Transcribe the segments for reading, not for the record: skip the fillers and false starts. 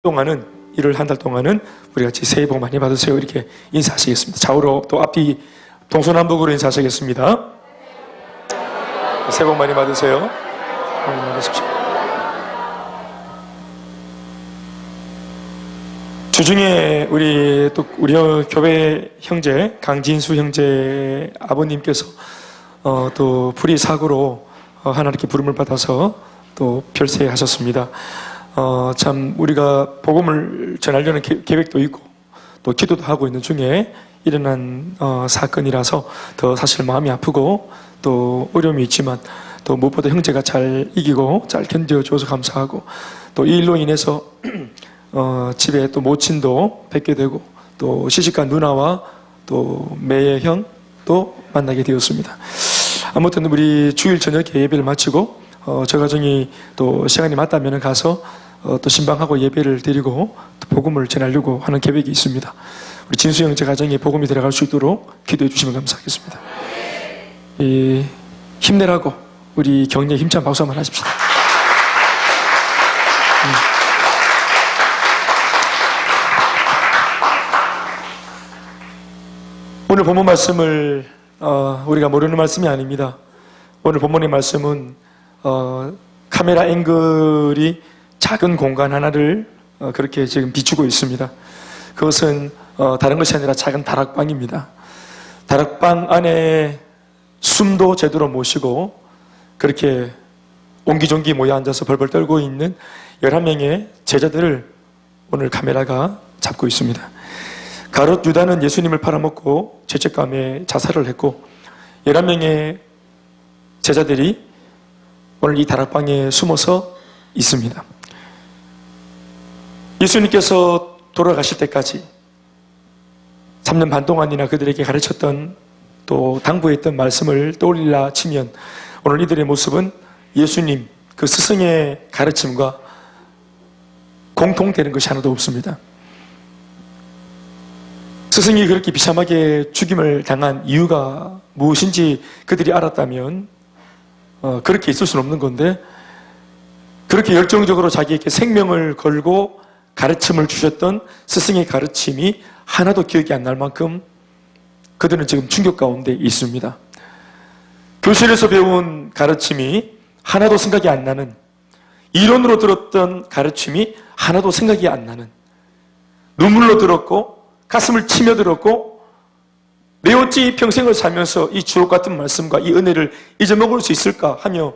동안은 1월 한 달 동안은 우리 같이 새해 복 많이 받으세요 이렇게 인사하시겠습니다. 좌우로 또 앞뒤 동서남북으로 인사하시겠습니다. 새해 복 많이 받으세요. 많이 받으십시오. 주중에 우리 교회 형제 강진수 형제 아버님께서 또 불의 사고로 하나님께 부름을 받아서 또 별세하셨습니다. 참 우리가 복음을 전하려는 계획도 있고 또 기도도 하고 있는 중에 일어난 사건이라서 더 사실 마음이 아프고 또 어려움이 있지만 또 무엇보다 형제가 잘 이기고 잘 견뎌줘서 감사하고 또 이 일로 인해서 집에 또 모친도 뵙게 되고 또 시집간 누나와 또 매형 또 만나게 되었습니다. 아무튼 우리 주일 저녁에 예배를 마치고 저 가정이 또 시간이 맞다면 가서 또 신방하고 예배를 드리고 또 복음을 전하려고 하는 계획이 있습니다. 우리 진수 형제 가정에 복음이 들어갈 수 있도록 기도해 주시면 감사하겠습니다. 힘내라고 우리 격려에 힘찬 박수 한번 하십시다. 오늘 본문 말씀을 우리가 모르는 말씀이 아닙니다. 오늘 본문의 말씀은 카메라 앵글이 작은 공간 하나를 그렇게 지금 비추고 있습니다. 그것은 다른 것이 아니라 작은 다락방입니다. 다락방 안에 숨도 제대로 못 쉬고 그렇게 옹기종기 모여 앉아서 벌벌 떨고 있는 11명의 제자들을 오늘 카메라가 잡고 있습니다. 가롯 유다는 예수님을 팔아먹고 죄책감에 자살을 했고 11명의 제자들이 오늘 이 다락방에 숨어서 있습니다. 예수님께서 돌아가실 때까지 3년 반 동안이나 그들에게 가르쳤던 또 당부했던 말씀을 떠올리라 치면 오늘 이들의 모습은 예수님 그 스승의 가르침과 공통되는 것이 하나도 없습니다. 스승이 그렇게 비참하게 죽임을 당한 이유가 무엇인지 그들이 알았다면 그렇게 있을 수는 없는 건데 그렇게 열정적으로 자기에게 생명을 걸고 가르침을 주셨던 스승의 가르침이 하나도 기억이 안 날 만큼 그들은 지금 충격 가운데 있습니다. 교실에서 배운 가르침이 하나도 생각이 안 나는, 이론으로 들었던 가르침이 하나도 생각이 안 나는, 눈물로 들었고 가슴을 치며 들었고 내 어찌 평생을 살면서 이 주옥 같은 말씀과 이 은혜를 잊어먹을 수 있을까 하며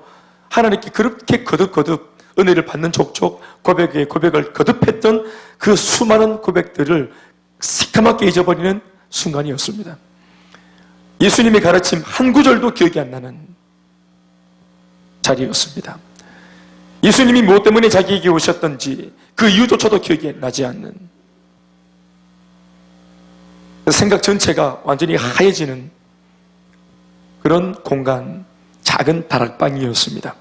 하나님께 그렇게 거듭거듭 은혜를 받는 족족 고백에 고백을 거듭했던 그 수많은 고백들을 새카맣게 잊어버리는 순간이었습니다. 예수님의 가르침 한 구절도 기억이 안 나는 자리였습니다. 예수님이 무엇 때문에 자기에게 오셨던지 그 이유조차도 기억이 나지 않는, 생각 전체가 완전히 하얘지는 그런 공간, 작은 다락방이었습니다.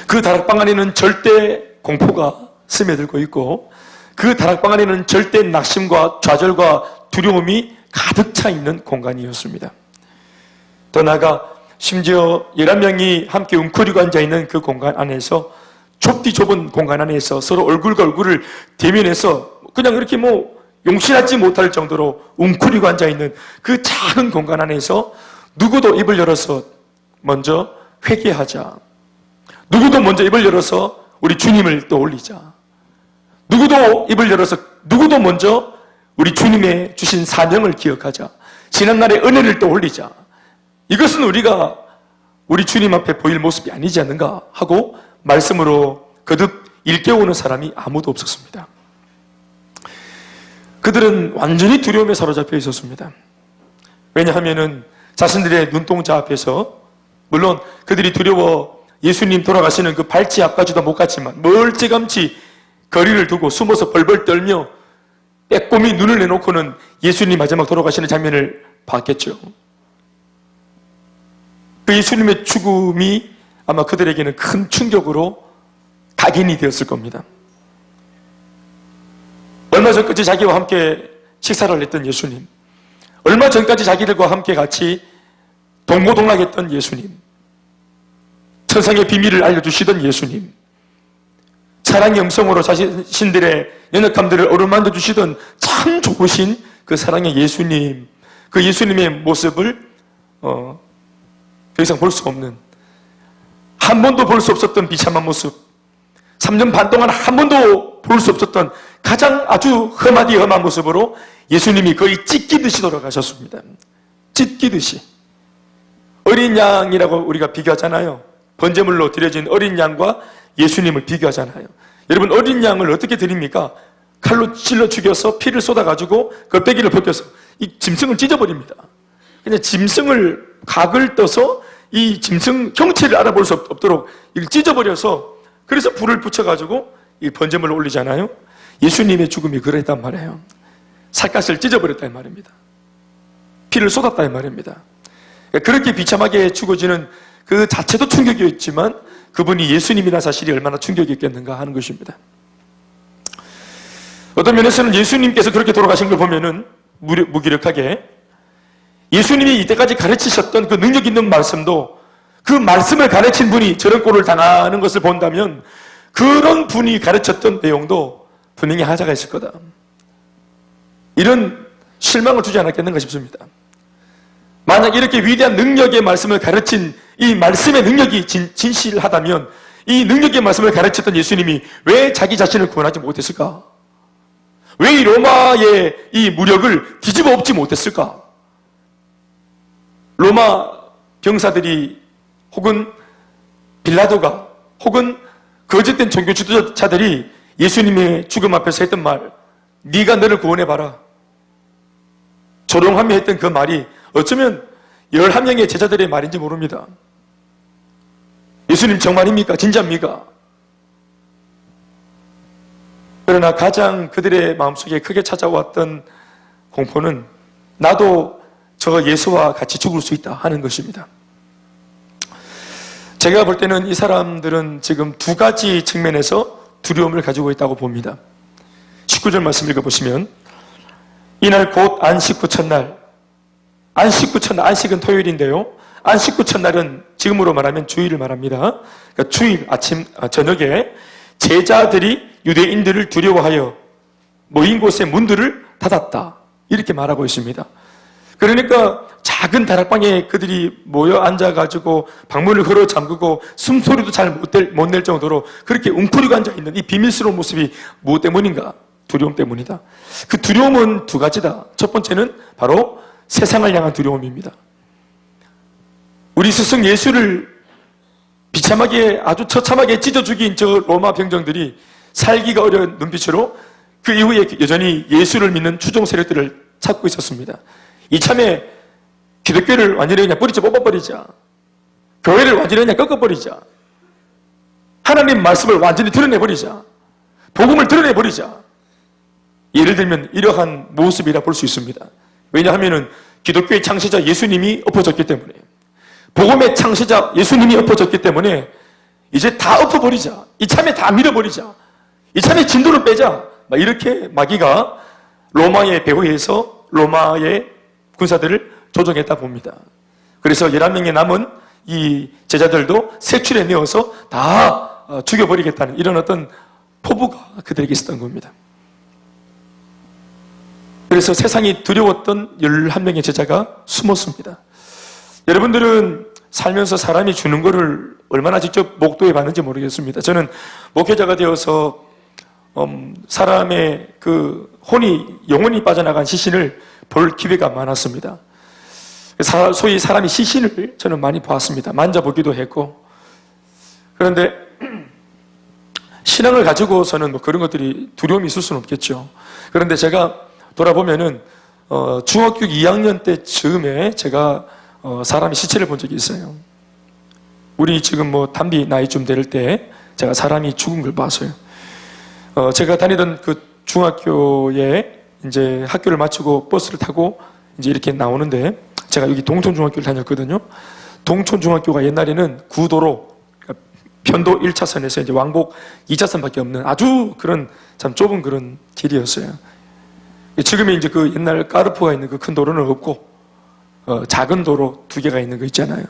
그 다락방 안에는 절대 공포가 스며들고 있고 그 다락방 안에는 절대 낙심과 좌절과 두려움이 가득 차 있는 공간이었습니다. 더 나아가 심지어 11명이 함께 웅크리고 앉아있는 그 공간 안에서 좁디 좁은 공간 안에서 서로 얼굴과 얼굴을 대면해서 그냥 이렇게 용신하지 못할 정도로 웅크리고 앉아있는 그 작은 공간 안에서 누구도 입을 열어서 먼저 회개하자, 누구도 먼저 입을 열어서 우리 주님을 떠올리자, 누구도 입을 열어서 누구도 먼저 우리 주님의 주신 사명을 기억하자, 지난날의 은혜를 떠올리자, 이것은 우리가 우리 주님 앞에 보일 모습이 아니지 않는가 하고 말씀으로 거듭 일깨우는 사람이 아무도 없었습니다. 그들은 완전히 두려움에 사로잡혀 있었습니다. 왜냐하면 자신들의 눈동자 앞에서, 물론 그들이 두려워 예수님 돌아가시는 그 발치 앞까지도 못 갔지만 멀찌감치 거리를 두고 숨어서 벌벌 떨며 빼꼼히 눈을 내놓고는 예수님 마지막 돌아가시는 장면을 봤겠죠. 그 예수님의 죽음이 아마 그들에게는 큰 충격으로 각인이 되었을 겁니다. 얼마 전까지 자기와 함께 식사를 했던 예수님, 얼마 전까지 자기들과 함께 같이 동고동락했던 예수님, 천상의 비밀을 알려주시던 예수님, 사랑의 음성으로 자신들의 연약함들을 어루만져 주시던 참 좋으신 그 사랑의 예수님, 그 예수님의 모습을 더 이상 볼 수 없는, 한 번도 볼 수 없었던 비참한 모습, 3년 반 동안 한 번도 볼 수 없었던 가장 아주 험하디 험한 모습으로 예수님이 거의 찢기듯이 돌아가셨습니다. 찢기듯이. 어린 양이라고 우리가 비교하잖아요. 번제물로 드려진 어린 양과 예수님을 비교하잖아요. 여러분, 어린 양을 어떻게 드립니까? 칼로 찔러 죽여서 피를 쏟아가지고 껍데기를 벗겨서 이 짐승을 찢어버립니다. 그냥 짐승을 각을 떠서 이 짐승 형체를 알아볼 수 없도록 이걸 찢어버려서, 그래서 불을 붙여가지고 이 번제물을 올리잖아요. 예수님의 죽음이 그랬단 말이에요. 살갗을 찢어버렸단 말입니다. 피를 쏟았단 말입니다. 그렇게 비참하게 죽어지는 그 자체도 충격이었지만 그분이 예수님이라는 사실이 얼마나 충격이었겠는가 하는 것입니다. 어떤 면에서는 예수님께서 그렇게 돌아가신 걸 보면은 무기력하게 예수님이 이때까지 가르치셨던 그 능력 있는 말씀도, 그 말씀을 가르친 분이 저런 꼴을 당하는 것을 본다면 그런 분이 가르쳤던 내용도 분명히 하자가 있을 거다, 이런 실망을 주지 않았겠는가 싶습니다. 만약 이렇게 위대한 능력의 말씀을 가르친 이 말씀의 능력이 진실하다면 이 능력의 말씀을 가르쳤던 예수님이 왜 자기 자신을 구원하지 못했을까? 왜 이 로마의 이 무력을 뒤집어 엎지 못했을까? 로마 병사들이 혹은 빌라도가 혹은 거짓된 종교 지도자들이 예수님의 죽음 앞에서 했던 말, 네가 너를 구원해봐라, 조롱하며 했던 그 말이 어쩌면 11명의 제자들의 말인지 모릅니다. 예수님 정말입니까? 진짜입니까? 그러나 가장 그들의 마음속에 크게 찾아왔던 공포는 나도 저 예수와 같이 죽을 수 있다 하는 것입니다. 제가 볼 때는 이 사람들은 지금 두 가지 측면에서 두려움을 가지고 있다고 봅니다. 19절 말씀 읽어보시면, 이날 곧 안식 후 첫날, 안식 후 첫날, 안식은 토요일인데요, 안식 후 첫날은 지금으로 말하면 주일을 말합니다. 그러니까 주일 저녁에 제자들이 유대인들을 두려워하여 모인 곳의 문들을 닫았다, 이렇게 말하고 있습니다. 그러니까 작은 다락방에 그들이 모여 앉아가지고 방문을 걸어 잠그고 숨소리도 잘 못 낼 정도로 그렇게 웅크리고 앉아있는 이 비밀스러운 모습이 무엇 때문인가? 두려움 때문이다. 그 두려움은 두 가지다. 첫 번째는 바로 세상을 향한 두려움입니다. 우리 스승 예수를 비참하게, 아주 처참하게 찢어 죽인 저 로마 병정들이 살기가 어려운 눈빛으로 그 이후에 여전히 예수를 믿는 추종 세력들을 찾고 있었습니다. 이참에 기독교를 완전히 그냥 뿌리째 뽑아버리자, 교회를 완전히 그냥 꺾어버리자, 하나님 말씀을 완전히 드러내버리자, 복음을 드러내버리자, 예를 들면 이러한 모습이라 볼 수 있습니다. 왜냐하면 기독교의 창시자 예수님이 엎어졌기 때문에, 복음의 창시자 예수님이 엎어졌기 때문에 이제 다 엎어버리자, 이참에 다 밀어버리자, 이참에 진도를 빼자, 이렇게 마귀가 로마의 배후에서 로마의 군사들을 조종했다 봅니다. 그래서 11명의 남은 이 제자들도 색출에 넣어서 다 죽여버리겠다는 이런 어떤 포부가 그들에게 있었던 겁니다. 그래서 세상이 두려웠던 11명의 제자가 숨었습니다. 여러분들은 살면서 사람이 주는 거를 얼마나 직접 목도해 봤는지 모르겠습니다. 저는 목회자가 되어서 사람의 그 영혼이 빠져나간 시신을 볼 기회가 많았습니다. 소위 사람이 시신을 저는 많이 보았습니다. 만져보기도 했고. 그런데 신앙을 가지고서는 뭐 그런 것들이 두려움이 있을 수는 없겠죠. 그런데 제가 돌아보면은 중학교 2학년 때 즈음에 제가 사람의 시체를 본 적이 있어요. 우리 지금 뭐 담비 나이쯤 될 때 제가 사람이 죽은 걸 봤어요. 제가 다니던 그 중학교에 이제 학교를 마치고 버스를 타고 이제 이렇게 나오는데, 제가 여기 동촌중학교를 다녔거든요. 동촌중학교가 옛날에는 구도로, 그러니까 편도 1차선에서 이제 왕복 2차선밖에 없는 아주 그런 참 좁은 그런 길이었어요. 지금의 이제 그 옛날 까르포가 있는 그 큰 도로는 없고, 작은 도로 2개가 있는 거 있잖아요.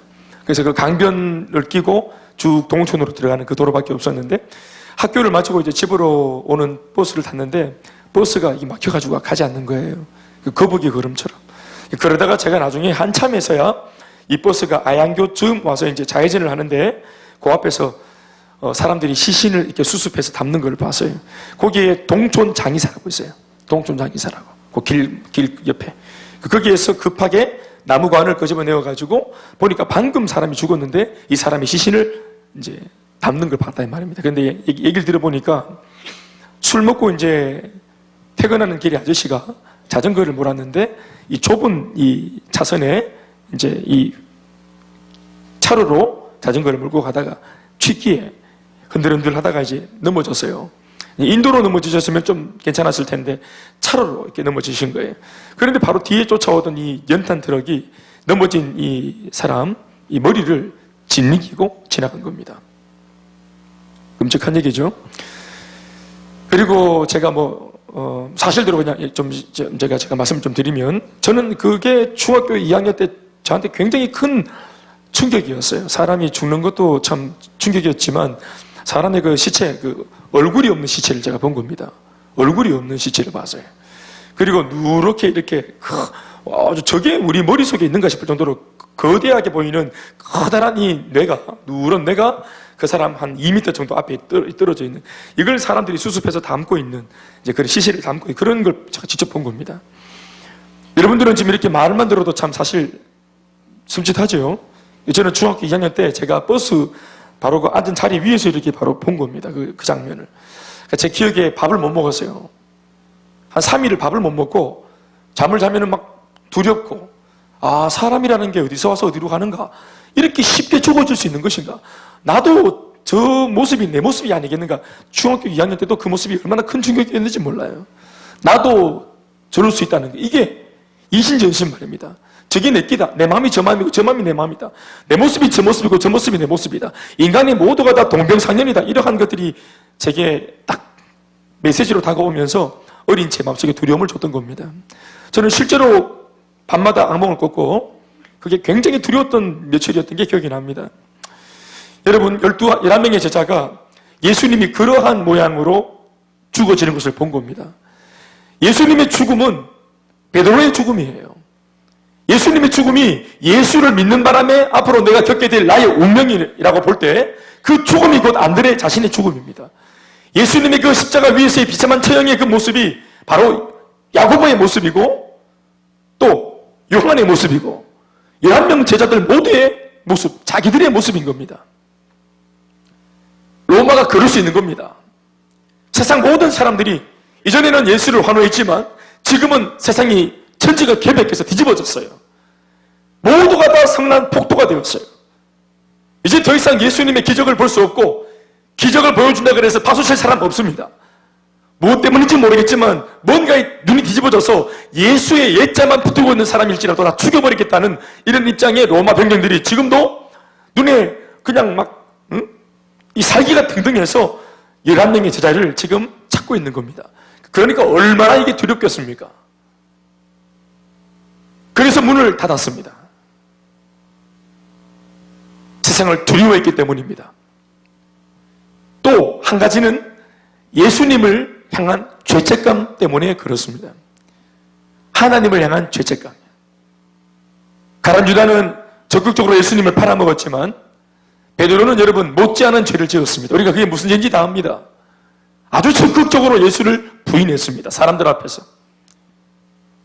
그래서 그 강변을 끼고 쭉 동촌으로 들어가는 그 도로밖에 없었는데, 학교를 마치고 이제 집으로 오는 버스를 탔는데 버스가 이게 막혀가지고 가지 않는 거예요. 그 거북이 걸음처럼. 그러다가 제가 나중에 한참에서야 이 버스가 아양교쯤 와서 이제 좌회전을 하는데 그 앞에서 사람들이 시신을 이렇게 수습해서 담는 걸 봤어요. 거기에 동촌 장의사라고 있어요. 동촌 장의사라고. 그 길 옆에. 거기에서 급하게 나무관을 끄집어내어가지고 보니까 방금 사람이 죽었는데 이 사람의 시신을 이제 담는 걸 봤다 이 말입니다. 그런데 얘기를 들어보니까 술 먹고 이제 퇴근하는 길에 아저씨가 자전거를 몰았는데 이 좁은 이 차선에 이제 이 차로로 자전거를 몰고 가다가 취기에 흔들흔들 하다가 이제 넘어졌어요. 인도로 넘어지셨으면 좀 괜찮았을 텐데 차로로 이렇게 넘어지신 거예요. 그런데 바로 뒤에 쫓아오던 이 연탄 트럭이 넘어진 이 사람 이 머리를 짓이기고 지나간 겁니다. 끔찍한 얘기죠. 그리고 제가 사실대로 그냥 제가 말씀 좀 드리면 저는 그게 중학교 2학년 때 저한테 굉장히 큰 충격이었어요. 사람이 죽는 것도 참 충격이었지만 사람의 그 시체, 그 얼굴이 없는 시체를 제가 본 겁니다. 얼굴이 없는 시체를 봤어요. 그리고 누렇게 이렇게 저게 우리 머릿속에 있는가 싶을 정도로 거대하게 보이는 커다란 이 뇌가, 누런 뇌가 그 사람 한 2m 정도 앞에 떨어져 있는, 이걸 사람들이 수습해서 담고 있는, 이제 그런 시체를 담고 있는 그런 걸 제가 직접 본 겁니다. 여러분들은 지금 이렇게 말만 들어도 참 사실 숨짓하죠. 저는 중학교 2학년 때 제가 버스 바로 그 앉은 자리 위에서 이렇게 바로 본 겁니다. 그 장면을. 제 기억에 밥을 못 먹었어요. 한 3일을 밥을 못 먹고 잠을 자면은 막 두렵고, 사람이라는 게 어디서 와서 어디로 가는가? 이렇게 쉽게 죽어질 수 있는 것인가? 나도 저 모습이 내 모습이 아니겠는가? 중학교 2학년 때도 그 모습이 얼마나 큰 충격이었는지 몰라요. 나도 저럴 수 있다는 게, 이게 이신전신 말입니다. 저게 내 끼다. 내 마음이 저 마음이고 저 마음이 내 마음이다. 내 모습이 저 모습이고 저 모습이 내 모습이다. 인간이 모두가 다 동병상련이다. 이러한 것들이 제게 딱 메시지로 다가오면서 어린 제 마음속에 두려움을 줬던 겁니다. 저는 실제로 밤마다 악몽을 꿨고 그게 굉장히 두려웠던 며칠이었던 게 기억이 납니다. 여러분, 11명의 제자가 예수님이 그러한 모양으로 죽어지는 것을 본 겁니다. 예수님의 죽음은 베드로의 죽음이에요. 예수님의 죽음이 예수를 믿는 바람에 앞으로 내가 겪게 될 나의 운명이라고 볼 때 그 죽음이 곧 안드레 자신의 죽음입니다. 예수님의 그 십자가 위에서의 비참한 처형의 그 모습이 바로 야고보의 모습이고 또 요한의 모습이고 11명 제자들 모두의 모습, 자기들의 모습인 겁니다. 로마가 그럴 수 있는 겁니다. 세상 모든 사람들이 이전에는 예수를 환호했지만 지금은 세상이 천지가 개벽해서 뒤집어졌어요. 모두가 다 성난 폭도가 되었어요. 이제 더 이상 예수님의 기적을 볼 수 없고 기적을 보여준다 그래서 파수칠 사람 없습니다. 무엇 때문인지 모르겠지만 뭔가 눈이 뒤집어져서 예수의 예자만 붙들고 있는 사람일지라도 다 죽여버리겠다는 이런 입장의 로마 병정들이 지금도 눈에 그냥 막 이 살기가 등등해서 11명의 제자를 지금 찾고 있는 겁니다. 그러니까 얼마나 이게 두렵겠습니까? 그래서 문을 닫았습니다. 세상을 두려워했기 때문입니다. 또 한 가지는 예수님을 향한 죄책감 때문에 그렇습니다. 하나님을 향한 죄책감. 가룟 유다는 적극적으로 예수님을 팔아먹었지만 베드로는 여러분 못지않은 죄를 지었습니다. 우리가 그게 무슨 죄인지 다 압니다. 아주 적극적으로 예수를 부인했습니다. 사람들 앞에서.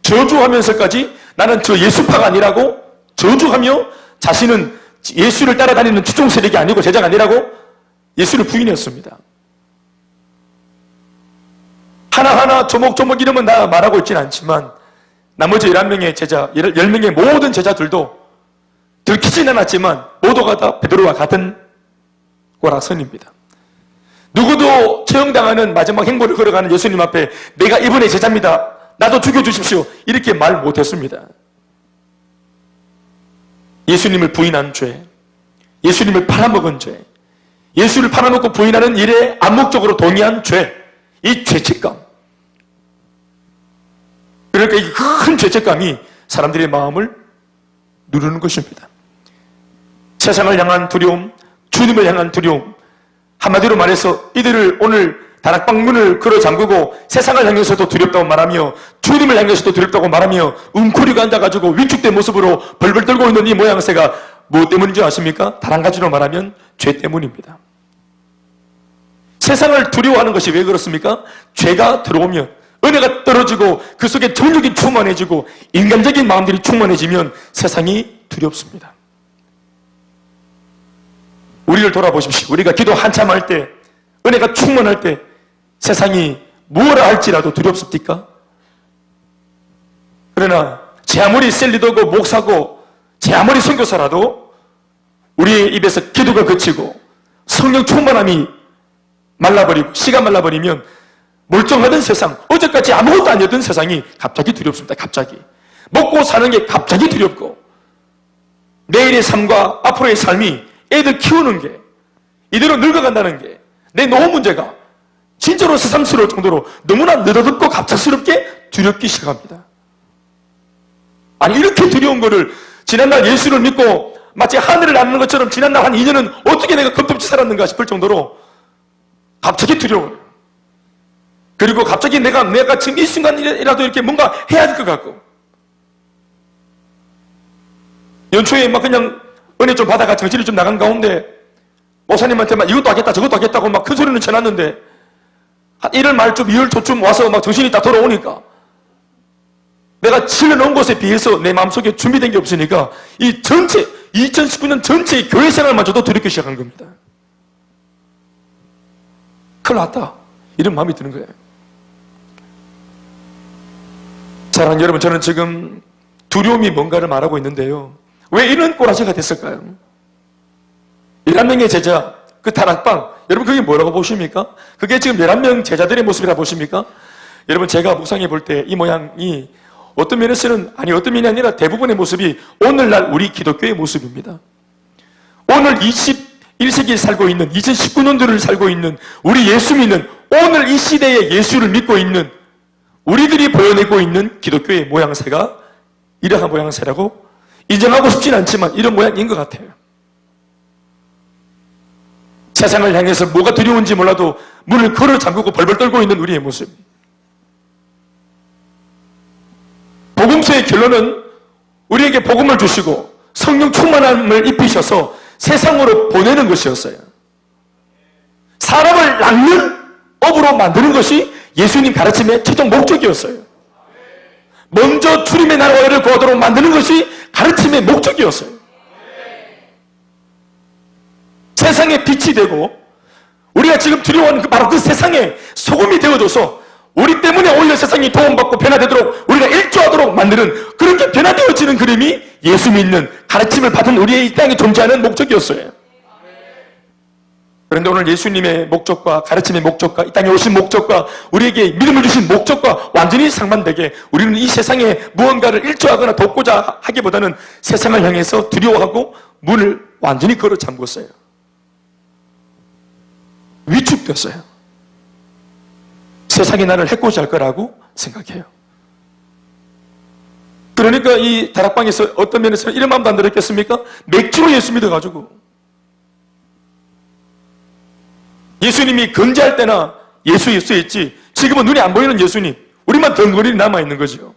저주하면서까지 나는 저 예수파가 아니라고 저주하며 자신은 예수를 따라다니는 추종 세력이 아니고 제자가 아니라고 예수를 부인했습니다. 하나하나 조목조목 이름은 다 말하고 있지는 않지만 나머지 11명의 제자, 10명의 모든 제자들도 들키지는 않았지만 모두가 다 베드로와 같은 오락선입니다. 누구도 처형당하는 마지막 행보를 걸어가는 예수님 앞에 내가 이번의 제자입니다. 나도 죽여주십시오. 이렇게 말 못했습니다. 예수님을 부인한 죄, 예수님을 팔아먹은 죄, 예수를 팔아먹고 부인하는 일에 암묵적으로 동의한 죄, 이 죄책감. 그러니까 이 큰 죄책감이 사람들의 마음을 누르는 것입니다. 세상을 향한 두려움, 주님을 향한 두려움, 한마디로 말해서 이들을 오늘 다락방 문을 걸어 잠그고 세상을 향해서도 두렵다고 말하며 주님을 향해서도 두렵다고 말하며 웅크리고 앉아가지고 위축된 모습으로 벌벌 떨고 있는 이 모양새가 무엇 때문인지 아십니까? 단 한 가지로 말하면 죄 때문입니다. 세상을 두려워하는 것이 왜 그렇습니까? 죄가 들어오면 은혜가 떨어지고 그 속에 정욕이 충만해지고 인간적인 마음들이 충만해지면 세상이 두렵습니다. 우리를 돌아보십시오. 우리가 기도 한참 할 때, 은혜가 충만할 때 세상이 무엇을 할지라도 두렵습니까? 그러나 제 아무리 셀리더고 목사고 제 아무리 선교사라도 우리의 입에서 기도가 그치고 성령 충만함이 말라버리고 시가 말라버리면 멀쩡하던 세상, 어제까지 아무것도 아니었던 세상이 갑자기 두렵습니다. 갑자기 먹고 사는 게 갑자기 두렵고 내일의 삶과 앞으로의 삶이 애들 키우는 게 이대로 늙어간다는 게 내 노후 문제가 진짜로 세상스러울 정도로 너무나 느닷없고 갑작스럽게 두렵기 시작합니다. 아니 이렇게 두려운 거를 지난날 예수를 믿고 마치 하늘을 나는 것처럼 지난날 한 2년은 어떻게 내가 겁없이 살았는가 싶을 정도로 갑자기 두려워요. 그리고 갑자기 내가 지금 이 순간이라도 이렇게 뭔가 해야 될 것 같고 연초에 막 그냥 은혜 좀 받아가 정신이 좀 나간 가운데 목사님한테 막 이것도 하겠다 저것도 하겠다고 막 큰 소리는 쳐놨는데 한 1월 말쯤 2월 초쯤 와서 막 정신이 딱 돌아오니까 내가 치러놓은 것에 비해서 내 마음속에 준비된 게 없으니까 이 전체 2019년 전체의 교회 생활마저도 두렵기 시작한 겁니다. 큰일 났다 이런 마음이 드는 거예요. 사랑하는 여러분, 저는 지금 두려움이 뭔가를 말하고 있는데요, 왜 이런 꼬라지가 됐을까요? 11명의 제자, 그 다락방, 여러분 그게 뭐라고 보십니까? 그게 지금 11명 제자들의 모습이라 보십니까? 여러분 제가 묵상해 볼 때 이 모양이 어떤 면에서는, 어떤 면이 아니라 대부분의 모습이 오늘날 우리 기독교의 모습입니다. 오늘 21세기에 살고 있는 2019년도를 살고 있는 우리 예수 믿는 오늘 이 시대에 예수를 믿고 있는 우리들이 보여내고 있는 기독교의 모양새가 이러한 모양새라고 인정하고 싶진 않지만 이런 모양인 것 같아요. 세상을 향해서 뭐가 두려운지 몰라도 문을 걸어 잠그고 벌벌 떨고 있는 우리의 모습. 복음서의 결론은 우리에게 복음을 주시고 성령 충만함을 입히셔서 세상으로 보내는 것이었어요. 사람을 낚는 업으로 만드는 것이 예수님 가르침의 최종 목적이었어요. 먼저 주님의 나라와 의를 구하도록 만드는 것이 가르침의 목적이었어요. 세상에 빛이 되고 우리가 지금 두려워하는 바로 그 세상에 소금이 되어줘서 우리 때문에 오히려 세상이 도움받고 변화되도록 우리가 일조하도록 만드는, 그렇게 변화되어지는 그림이 예수 믿는 가르침을 받은 우리의 이 땅에 존재하는 목적이었어요. 그런데 오늘 예수님의 목적과 가르침의 목적과 이 땅에 오신 목적과 우리에게 믿음을 주신 목적과 완전히 상반되게 우리는 이 세상에 무언가를 일조하거나 돕고자 하기보다는 세상을 향해서 두려워하고 문을 완전히 걸어 잠궜어요. 위축됐어요. 세상이 나를 해코지 할 거라고 생각해요. 그러니까 이 다락방에서 어떤 면에서 이런 마음도 안 들었겠습니까? 맥주로 예수 믿어가지고 예수님이 건재할 때나 예수였지 지금은 눈이 안 보이는 예수님, 우리만 덩그러니 남아있는 거죠.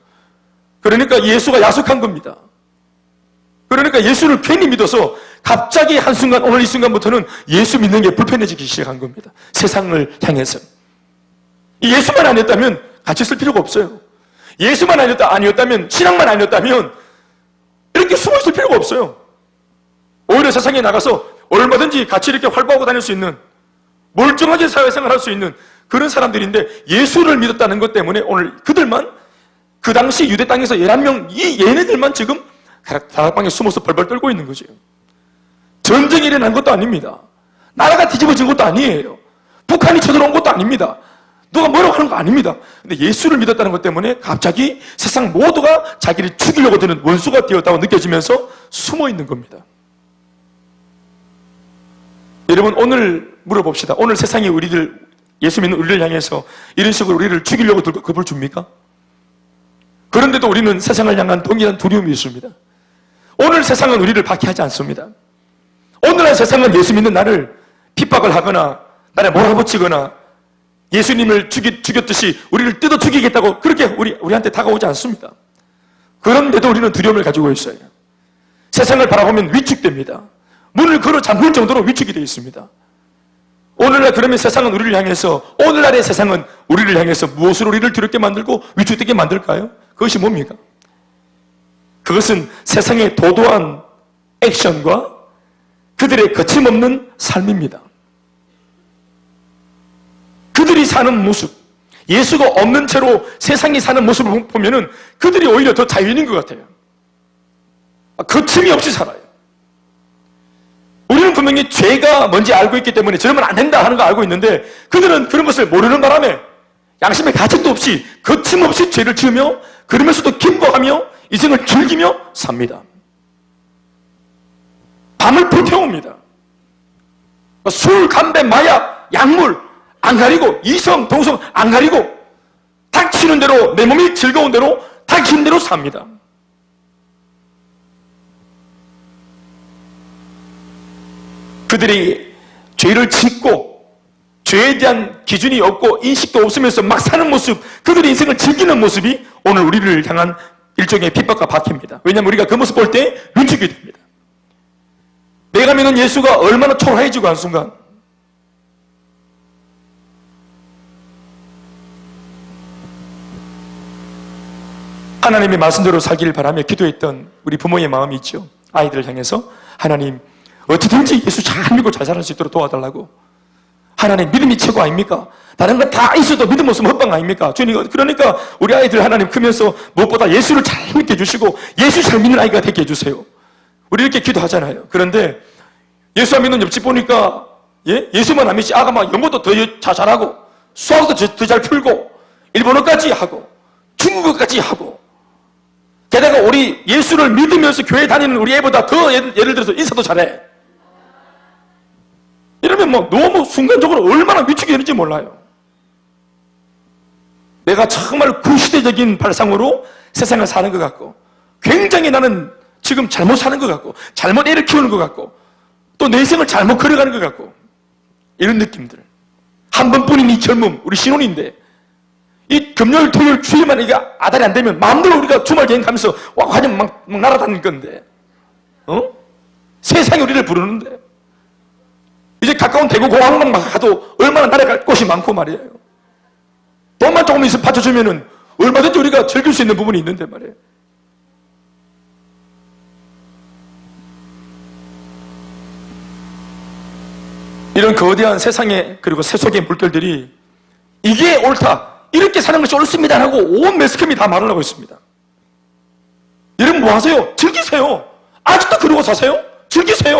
그러니까 예수가 야속한 겁니다. 그러니까 예수를 괜히 믿어서 갑자기 한순간, 오늘 이 순간부터는 예수 믿는 게 불편해지기 시작한 겁니다. 세상을 향해서. 예수만 아니었다면 같이 있을 필요가 없어요. 예수만 아니었다면, 신앙만 아니었다면 이렇게 숨어 있을 필요가 없어요. 오히려 세상에 나가서 얼마든지 같이 이렇게 활보하고 다닐 수 있는, 멀쩡하게 사회생활 할 수 있는 그런 사람들인데 예수를 믿었다는 것 때문에 오늘 그들만, 그 당시 유대 땅에서 11명, 얘네들만 지금 다락방에 숨어서 벌벌 떨고 있는 거죠. 전쟁이 일어난 것도 아닙니다. 나라가 뒤집어진 것도 아니에요. 북한이 쳐들어온 것도 아닙니다. 누가 뭐라고 하는 거 아닙니다. 근데 예수를 믿었다는 것 때문에 갑자기 세상 모두가 자기를 죽이려고 드는 원수가 되었다고 느껴지면서 숨어 있는 겁니다. 여러분, 오늘 물어봅시다. 오늘 세상이 우리들, 예수 믿는 우리를 향해서 이런 식으로 우리를 죽이려고 겁을 줍니까? 그런데도 우리는 세상을 향한 동일한 두려움이 있습니다. 오늘 세상은 우리를 박해하지 않습니다. 오늘날 세상은 예수 믿는 나를 핍박을 하거나 나를 몰아붙이거나 예수님을 죽였듯이 우리를 뜯어 죽이겠다고 그렇게 우리한테 다가오지 않습니다. 그런데도 우리는 두려움을 가지고 있어요. 세상을 바라보면 위축됩니다. 문을 걸어 잠글 정도로 위축이 되어 있습니다. 오늘날 그러면 세상은 우리를 향해서, 오늘날의 세상은 우리를 향해서 무엇으로 우리를 두렵게 만들고 위축되게 만들까요? 그것이 뭡니까? 그것은 세상의 도도한 액션과 그들의 거침없는 삶입니다. 그들이 사는 모습, 예수가 없는 채로 세상이 사는 모습을 보면은 그들이 오히려 더 자유인인 것 같아요. 거침이 없이 살아요. 우리는 분명히 죄가 뭔지 알고 있기 때문에 저러면 안 된다 하는 거 알고 있는데 그들은 그런 것을 모르는 바람에 양심의 가책도 없이 거침없이 죄를 지으며 그러면서도 기뻐하며 인생을 즐기며 삽니다. 밤을 불태웁니다. 술, 담배, 마약, 약물 안 가리고, 이성, 동성 안 가리고 닥치는 대로, 내 몸이 즐거운 대로 닥치는 대로 삽니다. 그들이 죄를 짓고 죄에 대한 기준이 없고 인식도 없으면서 막 사는 모습, 그들의 인생을 즐기는 모습이 오늘 우리를 향한 일종의 핍박과 박해입니다. 왜냐하면 우리가 그 모습 볼 때 위축이 됩니다. 내가 믿는 예수가 얼마나 초라해지고 한순간 하나님의 말씀대로 살기를 바라며 기도했던 우리 부모의 마음이 있죠. 아이들을 향해서 하나님 어떻게든지 예수 잘 믿고 잘 살 수 있도록 도와달라고. 하나님 믿음이 최고 아닙니까? 다른 거 다 있어도 믿음 없으면 헛방 아닙니까? 주님, 그러니까 우리 아이들 하나님 크면서 무엇보다 예수를 잘 믿게 해주시고 예수 잘 믿는 아이가 되게 해주세요. 우리 이렇게 기도하잖아요. 그런데 예수 안 믿는 옆집 보니까 예수만 안 믿지 아가 막 영어도 더 잘하고 수학도 더 잘 풀고 일본어까지 하고 중국어까지 하고 게다가 우리 예수를 믿으면서 교회 다니는 우리 애보다 더 예를 들어서 인사도 잘해. 이러면 뭐 너무 순간적으로 얼마나 위축이 되는지 몰라요. 내가 정말 구시대적인 발상으로 세상을 사는 것 같고 굉장히 나는 지금 잘못 사는 것 같고 잘못 애를 키우는 것 같고 또 내 인생을 잘못 걸어가는 것 같고 이런 느낌들. 한 번뿐인 이 젊음, 우리 신혼인데 이 금요일, 토요일, 주일만 이게 아달이 안 되면 마음대로 우리가 주말 여행 가면서 와, 과연 막 날아다닐 건데 세상이 우리를 부르는데 이제 가까운 대구 공항만 가도 얼마나 날아갈 곳이 많고 말이에요. 돈만 조금 있어 받쳐주면은 얼마든지 우리가 즐길 수 있는 부분이 있는데 말이에요. 이런 거대한 세상에 그리고 세속의 물결들이 이게 옳다, 이렇게 사는 것이 옳습니다 하고 온 매스컴이 다 말을 하고 있습니다. 여러분 뭐 하세요? 즐기세요. 아직도 그러고 사세요? 즐기세요.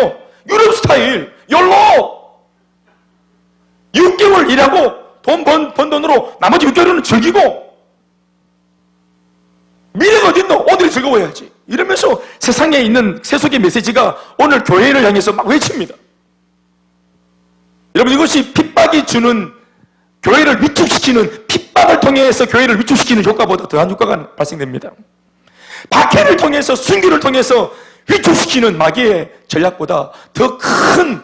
유럽 스타일 열로 6개월 일하고 번 돈으로 나머지 6개월은 즐기고 미래가 어딨노? 오늘이 즐거워야지. 이러면서 세상에 있는 세속의 메시지가 오늘 교회를 향해서 막 외칩니다. 여러분 이것이 핍박이 주는 교회를 위축시키는, 핍박을 통해서 교회를 위축시키는 효과보다 더한 효과가 발생됩니다. 박해를 통해서, 순교를 통해서 위축시키는 마귀의 전략보다 더 큰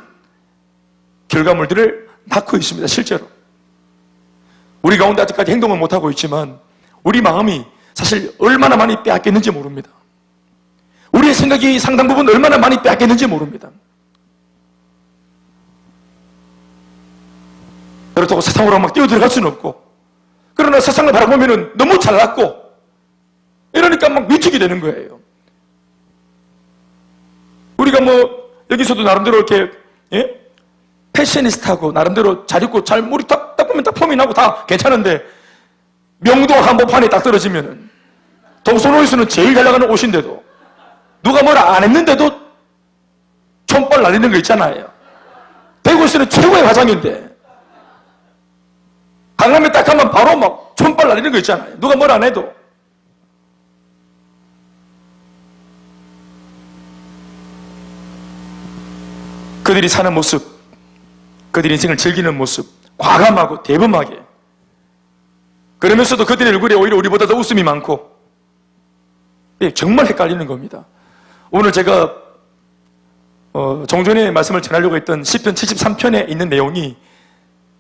결과물들을 낳고 있습니다. 실제로 우리 가운데 아직까지 행동을 못하고 있지만 우리 마음이 사실 얼마나 많이 빼앗겼는지 모릅니다. 우리의 생각이 상당 부분 얼마나 많이 빼앗겼는지 모릅니다. 그렇다고 세상으로 막 뛰어들어갈 수는 없고, 그러나 세상을 바라보면 너무 잘났고 이러니까 막 위축이 되는 거예요. 우리가 뭐 여기서도 나름대로 이렇게 패셔니스타고 나름대로 잘 입고 잘 우리 딱 보면 딱 폼이 나고 다 괜찮은데 명도 한복판에 딱 떨어지면은 동서노에서는 제일 잘 나가는 옷인데도 누가 뭐라 안 했는데도 촌발 날리는 거 있잖아요. 대구에서는 최고의 화장인데 강남에 딱 가면 바로 막 촌발 날리는 거 있잖아요. 누가 뭘 안 해도. 그들이 사는 모습, 그들이 인생을 즐기는 모습, 과감하고 대범하게. 그러면서도 그들의 얼굴에 오히려 우리보다 더 웃음이 많고, 정말 헷갈리는 겁니다. 오늘 제가 종전의 말씀을 전하려고 했던 시편 73편에 있는 내용이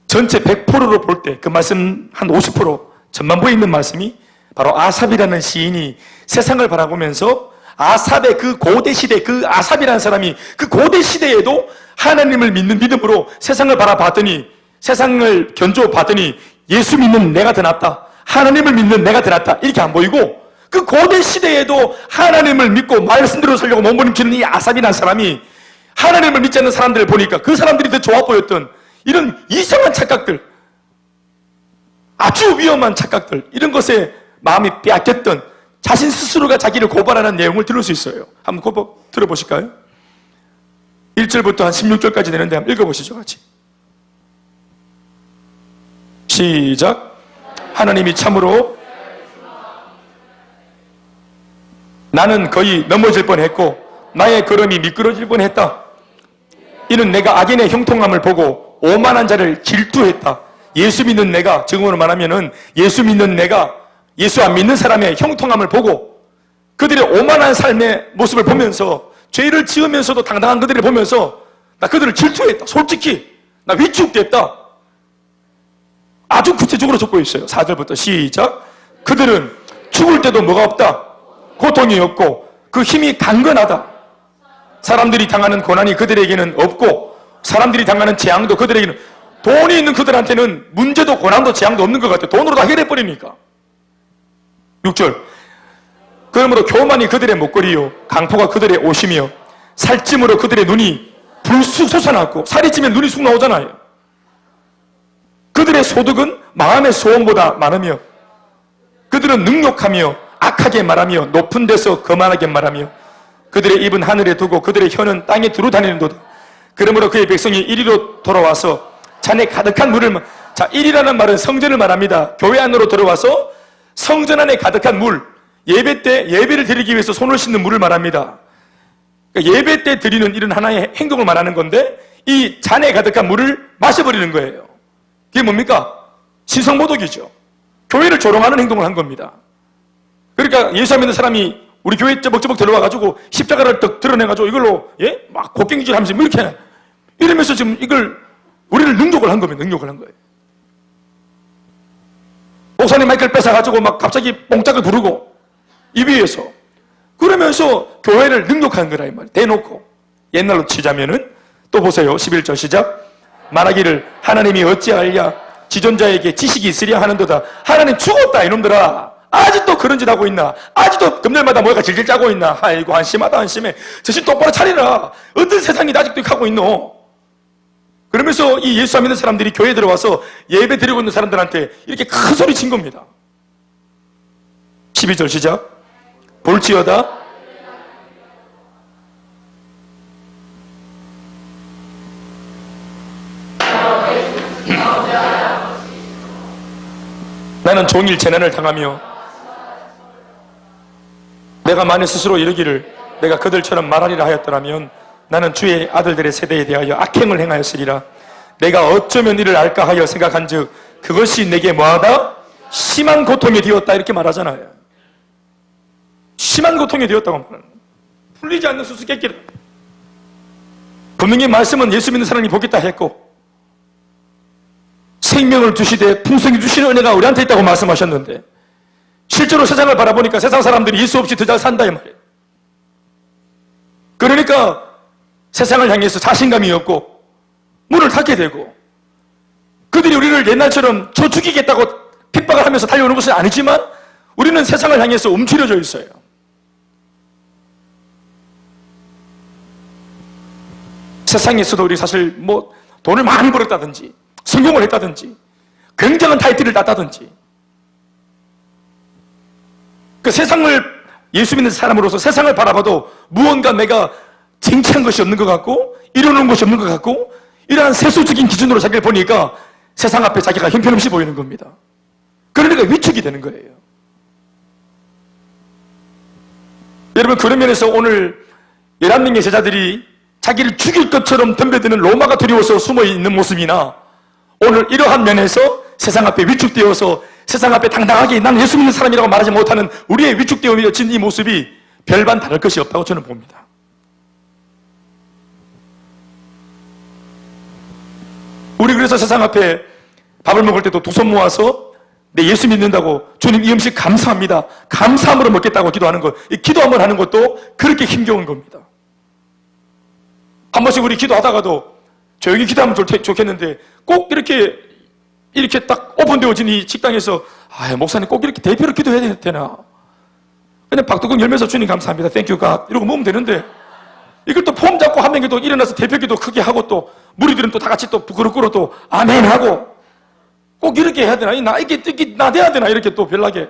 전체 100%로 볼 때 그 말씀 한 50% 전반부에 있는 말씀이 바로 아삽이라는 시인이 세상을 바라보면서 아삽의 그 고대 시대, 그 아삽이라는 사람이 그 고대 시대에도 하나님을 믿는 믿음으로 세상을 바라봤더니, 세상을 견조봤더니 예수 믿는 내가 더 낫다, 하나님을 믿는 내가 더 낫다, 이렇게 안 보이고, 그 고대 시대에도 하나님을 믿고 말씀대로 살려고 몸부림치는 이 아삽이라는 사람이 하나님을 믿지 않는 사람들을 보니까 그 사람들이 더 좋아 보였던 이런 이상한 착각들, 아주 위험한 착각들, 이런 것에 마음이 빼앗겼던, 자신 스스로가 자기를 고발하는 내용을 들을 수 있어요. 한번 들어보실까요? 1절부터 한 16절까지 되는데 한번 읽어보시죠, 같이. 시작. 하나님이 참으로 나는 거의 넘어질 뻔했고 나의 걸음이 미끄러질 뻔했다. 이는 내가 악인의 형통함을 보고 오만한 자를 질투했다. 예수 믿는 내가, 지금으로 말하면은 예수 믿는 내가 예수 안 믿는 사람의 형통함을 보고 그들의 오만한 삶의 모습을 보면서 죄를 지으면서도 당당한 그들을 보면서 나 그들을 질투했다. 솔직히 나 위축됐다. 아주 구체적으로 적고 있어요. 4절부터 시작. 그들은 죽을 때도 뭐가 없다. 고통이 없고 그 힘이 강건하다. 사람들이 당하는 고난이 그들에게는 없고 사람들이 당하는 재앙도 그들에게는, 돈이 있는 그들한테는 문제도 고난도 재앙도 없는 것 같아요. 돈으로 다 해결해버리니까. 6절. 그러므로 교만이 그들의 목걸이요 강포가 그들의 옷이며 살찜으로 그들의 눈이 불쑥 솟아났고, 살이 찌면 눈이 쑥 나오잖아요. 그들의 소득은 마음의 소원보다 많으며 그들은 능욕하며 악하게 말하며 높은 데서 거만하게 말하며 그들의 입은 하늘에 두고 그들의 혀는 땅에 두루 다니는도다. 그러므로 그의 백성이 이리로 돌아와서 잔에 가득한 물을, 자, 일이라는 말은 성전을 말합니다. 교회 안으로 들어와서 성전 안에 가득한 물, 예배 때 예배를 드리기 위해서 손을 씻는 물을 말합니다. 그러니까 예배 때 드리는 이런 하나의 행동을 말하는 건데 이 잔에 가득한 물을 마셔버리는 거예요. 그게 뭡니까? 신성모독이죠. 교회를 조롱하는 행동을 한 겁니다. 그러니까 예수 안 믿는 사람이 우리 교회 쩌벅쩌벅 들어와가지고 십자가를 딱 드러내가지고 이걸로, 예? 막 곡괭이질 하면서 이렇게 해. 이러면서 지금 이걸 우리를 능욕을 한 겁니다. 능욕을 한 거예요. 목사님 마이크를 뺏어가지고 막 갑자기 뽕짝을 부르고 이 위에서 그러면서 교회를 능욕한 거라 이 말이에요. 대놓고. 옛날로 치자면은 또 보세요. 11절 시작. 말하기를 하나님이 어찌하랴 지존자에게 지식이 있으랴 하는도다. 하나님 죽었다 이놈들아. 아직도 그런 짓 하고 있나? 아직도 금년마다 뭐가 질질 짜고 있나? 아이고 한심하다 한심해. 정신 똑바로 차리라. 어떤 세상이 아직도 이렇게 하고 있노? 그러면서 이 예수 안 믿는 사람들이 교회에 들어와서 예배 드리고 있는 사람들한테 이렇게 큰 소리 친 겁니다. 12절 시작. 볼지어다 나는 종일 재난을 당하며 내가 만일 스스로 이르기를 내가 그들처럼 말하리라 하였더라면 나는 주의 아들들의 세대에 대하여 악행을 행하였으리라. 내가 어쩌면 이를 알까 하여 생각한즉 그것이 내게 뭐하다? 심한 고통이 되었다. 이렇게 말하잖아요. 심한 고통이 되었다고 말하는 거예요. 풀리지 않는 수수께끼를. 분명히 말씀은 예수 믿는 사람이 보겠다 했고 생명을 주시되 풍성히 주시는 은혜가 우리한테 있다고 말씀하셨는데 실제로 세상을 바라보니까 세상 사람들이 예수 없이 더 잘 산다 이 말이에요. 그러니까 세상을 향해서 자신감이 없고 문을 닫게 되고 그들이 우리를 옛날처럼 저 죽이겠다고 핍박을 하면서 달려오는 것은 아니지만 우리는 세상을 향해서 움츠려져 있어요. 세상에서도 우리 사실 뭐 돈을 많이 벌었다든지 성공을 했다든지 굉장한 타이틀을 땄다든지 그 세상을 예수 믿는 사람으로서 세상을 바라봐도 무언가 내가 쟁취한 것이 없는 것 같고 이뤄놓은 것이 없는 것 같고 이러한 세속적인 기준으로 자기를 보니까 세상 앞에 자기가 형편없이 보이는 겁니다. 그러니까 위축이 되는 거예요. 여러분 그런 면에서 오늘 11명의 제자들이 자기를 죽일 것처럼 덤벼드는 로마가 두려워서 숨어있는 모습이나 오늘 이러한 면에서 세상 앞에 위축되어서 세상 앞에 당당하게 나는 예수 믿는 사람이라고 말하지 못하는 우리의 위축되어진 이 모습이 별반 다를 것이 없다고 저는 봅니다. 우리 그래서 세상 앞에 밥을 먹을 때도 두 손 모아서 내 예수 믿는다고 주님 이 음식 감사합니다. 감사함으로 먹겠다고 기도하는 것. 이 기도 한번 하는 것도 그렇게 힘겨운 겁니다. 한 번씩 우리 기도하다가도 조용히 기도하면 좋겠는데 꼭 이렇게 딱 오픈되어진 이 식당에서 목사님 꼭 이렇게 대표로 기도해야 되나? 그냥 박두껑 열면서 주님 감사합니다. 땡큐 갓 이러고 먹으면 되는데 이걸 또 폼 잡고 한 명이 또 일어나서 대표 기도 크게 하고 또 무리들은 또 다 같이 또 부끄럽고 또 아멘 하고 꼭 이렇게 해야 되나? 이게 나대야 되나? 이렇게 또 별나게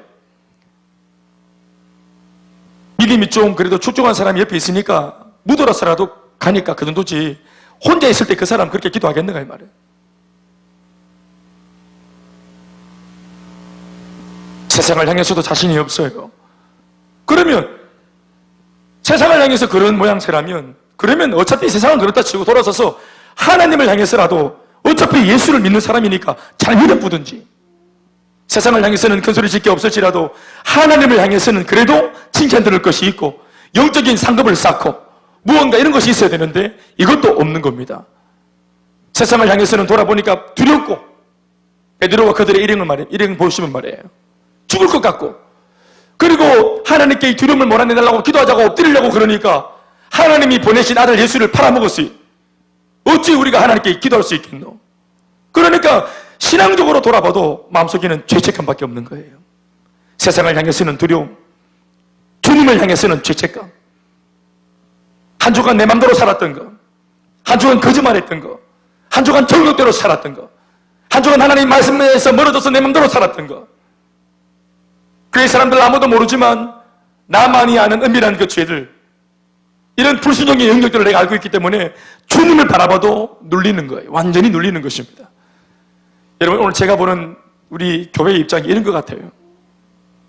믿음이 좀 그래도 출중한 사람이 옆에 있으니까 묻어라서라도 가니까 그 정도지 혼자 있을 때 그 사람 그렇게 기도하겠는가 이 말이에요. 세상을 향해서도 자신이 없어요. 그러면 세상을 향해서 그런 모양새라면 그러면 어차피 세상은 그렇다 치고 돌아서서 하나님을 향해서라도 어차피 예수를 믿는 사람이니까 잘 믿어보든지 세상을 향해서는 큰소리 짓게 없을지라도 하나님을 향해서는 그래도 칭찬 들을 것이 있고 영적인 상급을 쌓고 무언가 이런 것이 있어야 되는데 이것도 없는 겁니다. 세상을 향해서는 돌아보니까 두렵고 베드로와 그들의 일행 보시면 말이에요. 죽을 것 같고 그리고 하나님께 이 두려움을 몰아내달라고 기도하자고 엎드리려고 그러니까 하나님이 보내신 아들 예수를 팔아먹었으니 어찌 우리가 하나님께 기도할 수 있겠노? 그러니까 신앙적으로 돌아봐도 마음속에는 죄책감밖에 없는 거예요. 세상을 향해서는 두려움, 주님을 향해서는 죄책감. 한 주간 내 맘대로 살았던 거, 한 주간 거짓말했던 거, 한 주간 정욕대로 살았던 거, 한 주간 하나님 말씀에서 멀어져서 내 맘대로 살았던 거. 교회 사람들 아무도 모르지만 나만이 아는 은밀한 그 죄들, 이런 불순종의 영역들을 내가 알고 있기 때문에 주님을 바라봐도 눌리는 거예요. 완전히 눌리는 것입니다. 여러분, 오늘 제가 보는 우리 교회의 입장이 이런 것 같아요.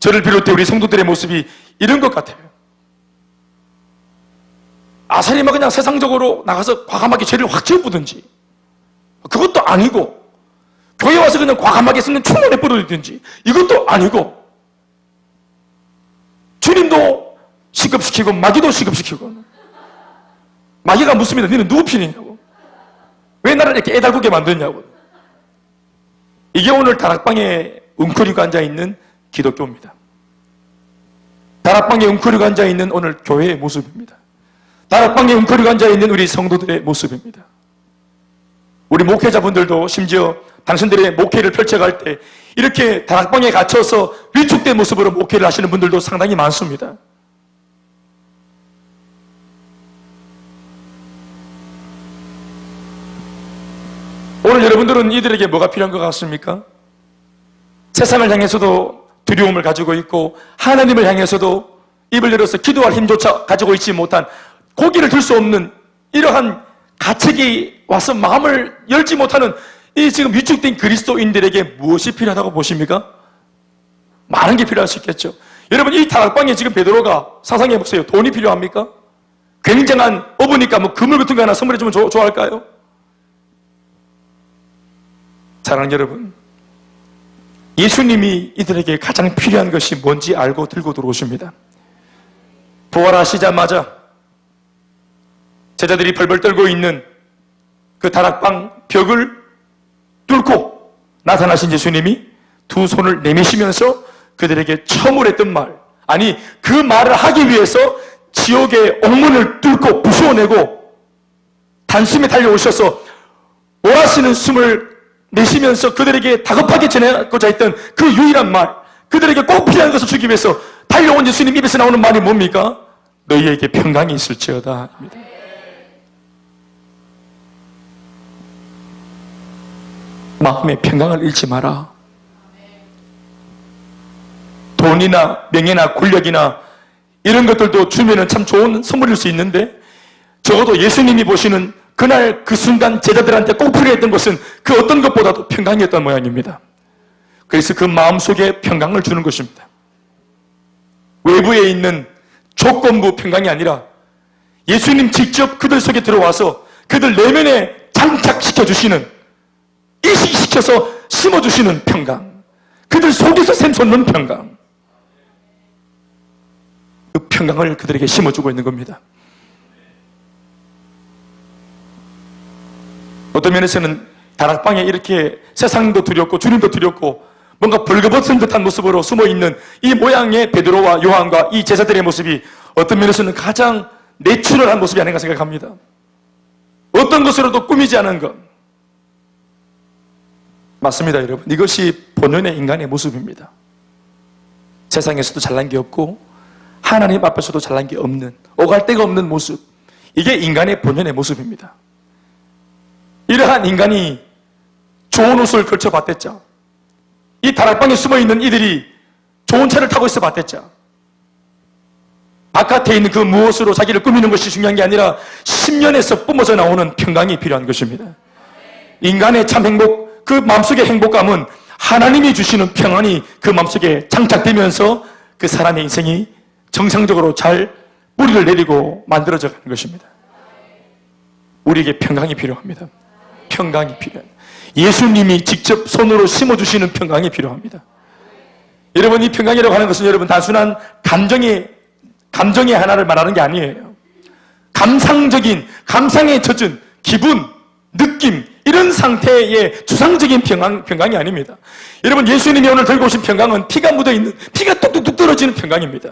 저를 비롯해 우리 성도들의 모습이 이런 것 같아요. 아사리만 그냥 세상적으로 나가서 과감하게 죄를 확 지어부든지, 그것도 아니고 교회 와서 그냥 과감하게 쓰는 충만해 뿌리든지, 이것도 아니고 주님도 시급시키고 마귀도 시급시키고. 마귀가 묻습니다. 너는 누구 편이냐고. 왜 나를 이렇게 애달구게 만드냐고. 이게 오늘 다락방에 웅크리고 앉아있는 기독교입니다. 다락방에 웅크리고 앉아있는 오늘 교회의 모습입니다. 다락방에 웅크리고 앉아있는 우리 성도들의 모습입니다. 우리 목회자분들도 심지어 당신들의 목회를 펼쳐갈 때 이렇게 다락방에 갇혀서 위축된 모습으로 목회를 하시는 분들도 상당히 많습니다. 오늘 여러분들은 이들에게 뭐가 필요한 것 같습니까? 세상을 향해서도 두려움을 가지고 있고 하나님을 향해서도 입을 열어서 기도할 힘조차 가지고 있지 못한 고기를 들 수 없는 이러한 가책이 와서 마음을 열지 못하는 이 지금 위축된 그리스도인들에게 무엇이 필요하다고 보십니까? 많은 게 필요할 수 있겠죠. 여러분, 이 다락방에 지금 베드로가 상상해 보세요. 돈이 필요합니까? 굉장한 어부니까 뭐 그물 같은 거 하나 선물해 주면 좋아할까요? 사랑하는 여러분, 예수님이 이들에게 가장 필요한 것이 뭔지 알고 들고 들어오십니다. 부활하시자마자 제자들이 벌벌 떨고 있는 그 다락방 벽을 뚫고 나타나신 예수님이 두 손을 내미시면서 그들에게 처음으로 했던 말, 아니 그 말을 하기 위해서 지옥의 옥문을 뚫고 부수어내고 단숨에 달려오셔서 원하시는 숨을 내쉬면서 그들에게 다급하게 전하고자 했던 그 유일한 말, 그들에게 꼭 필요한 것을 주기 위해서 달려온 예수님 입에서 나오는 말이 뭡니까? 너희에게 평강이 있을지어다 입니다. 마음의 평강을 잃지 마라. 돈이나 명예나 권력이나 이런 것들도 주면은 참 좋은 선물일 수 있는데 적어도 예수님이 보시는 그날 그 순간 제자들한테 꼭 필요했던 것은 그 어떤 것보다도 평강이었던 모양입니다. 그래서 그 마음속에 평강을 주는 것입니다. 외부에 있는 조건부 평강이 아니라 예수님 직접 그들 속에 들어와서 그들 내면에 장착시켜 주시는, 이식시켜서 심어주시는 평강, 그들 속에서 샘솟는 평강, 그 평강을 그들에게 심어주고 있는 겁니다. 어떤 면에서는 다락방에 이렇게 세상도 두렵고 주님도 두렵고 뭔가 벌거벗은 듯한 모습으로 숨어있는 이 모양의 베드로와 요한과 이 제자들의 모습이 어떤 면에서는 가장 내추럴한 모습이 아닌가 생각합니다. 어떤 것으로도 꾸미지 않은 것. 맞습니다, 여러분. 이것이 본연의 인간의 모습입니다. 세상에서도 잘난 게 없고 하나님 앞에서도 잘난 게 없는, 오갈 데가 없는 모습. 이게 인간의 본연의 모습입니다. 이러한 인간이 좋은 옷을 걸쳐봤댔죠. 이 다락방에 숨어있는 이들이 좋은 차를 타고 있어 봤댔죠. 바깥에 있는 그 무엇으로 자기를 꾸미는 것이 중요한 게 아니라 심년에서 뿜어져 나오는 평강이 필요한 것입니다. 인간의 참 행복, 그 마음속의 행복감은 하나님이 주시는 평안이 그 마음속에 장착되면서 그 사람의 인생이 정상적으로 잘 뿌리를 내리고 만들어져 가는 것입니다. 우리에게 평강이 필요합니다. 평강이 필요합니다. 예수님이 직접 손으로 심어주시는 평강이 필요합니다. 여러분, 이 평강이라고 하는 것은 여러분 단순한 감정의 하나를 말하는 게 아니에요. 감상에 젖은 기분, 느낌, 이런 상태의 주상적인 평강이 아닙니다. 여러분, 예수님이 오늘 들고 오신 평강은 피가 묻어있는, 피가 뚝뚝뚝 떨어지는 평강입니다.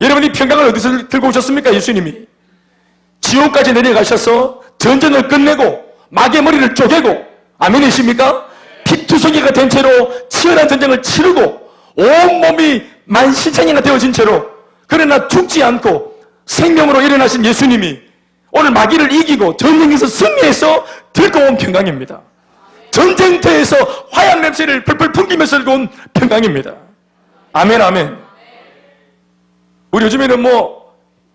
여러분, 이 평강을 어디서 들고 오셨습니까? 예수님이 지옥까지 내려가셔서 전쟁을 끝내고 마귀의 머리를 쪼개고, 아멘이십니까? 피투성이가 된 채로 치열한 전쟁을 치르고 온 몸이 만신창이가 되어진 채로, 그러나 죽지 않고 생명으로 일어나신 예수님이 오늘 마귀를 이기고 전쟁에서 승리해서 들고 온 평강입니다. 전쟁터에서 화약 냄새를 펄펄 풍기면서 들고 온 평강입니다. 아멘, 아멘. 우리 요즘에는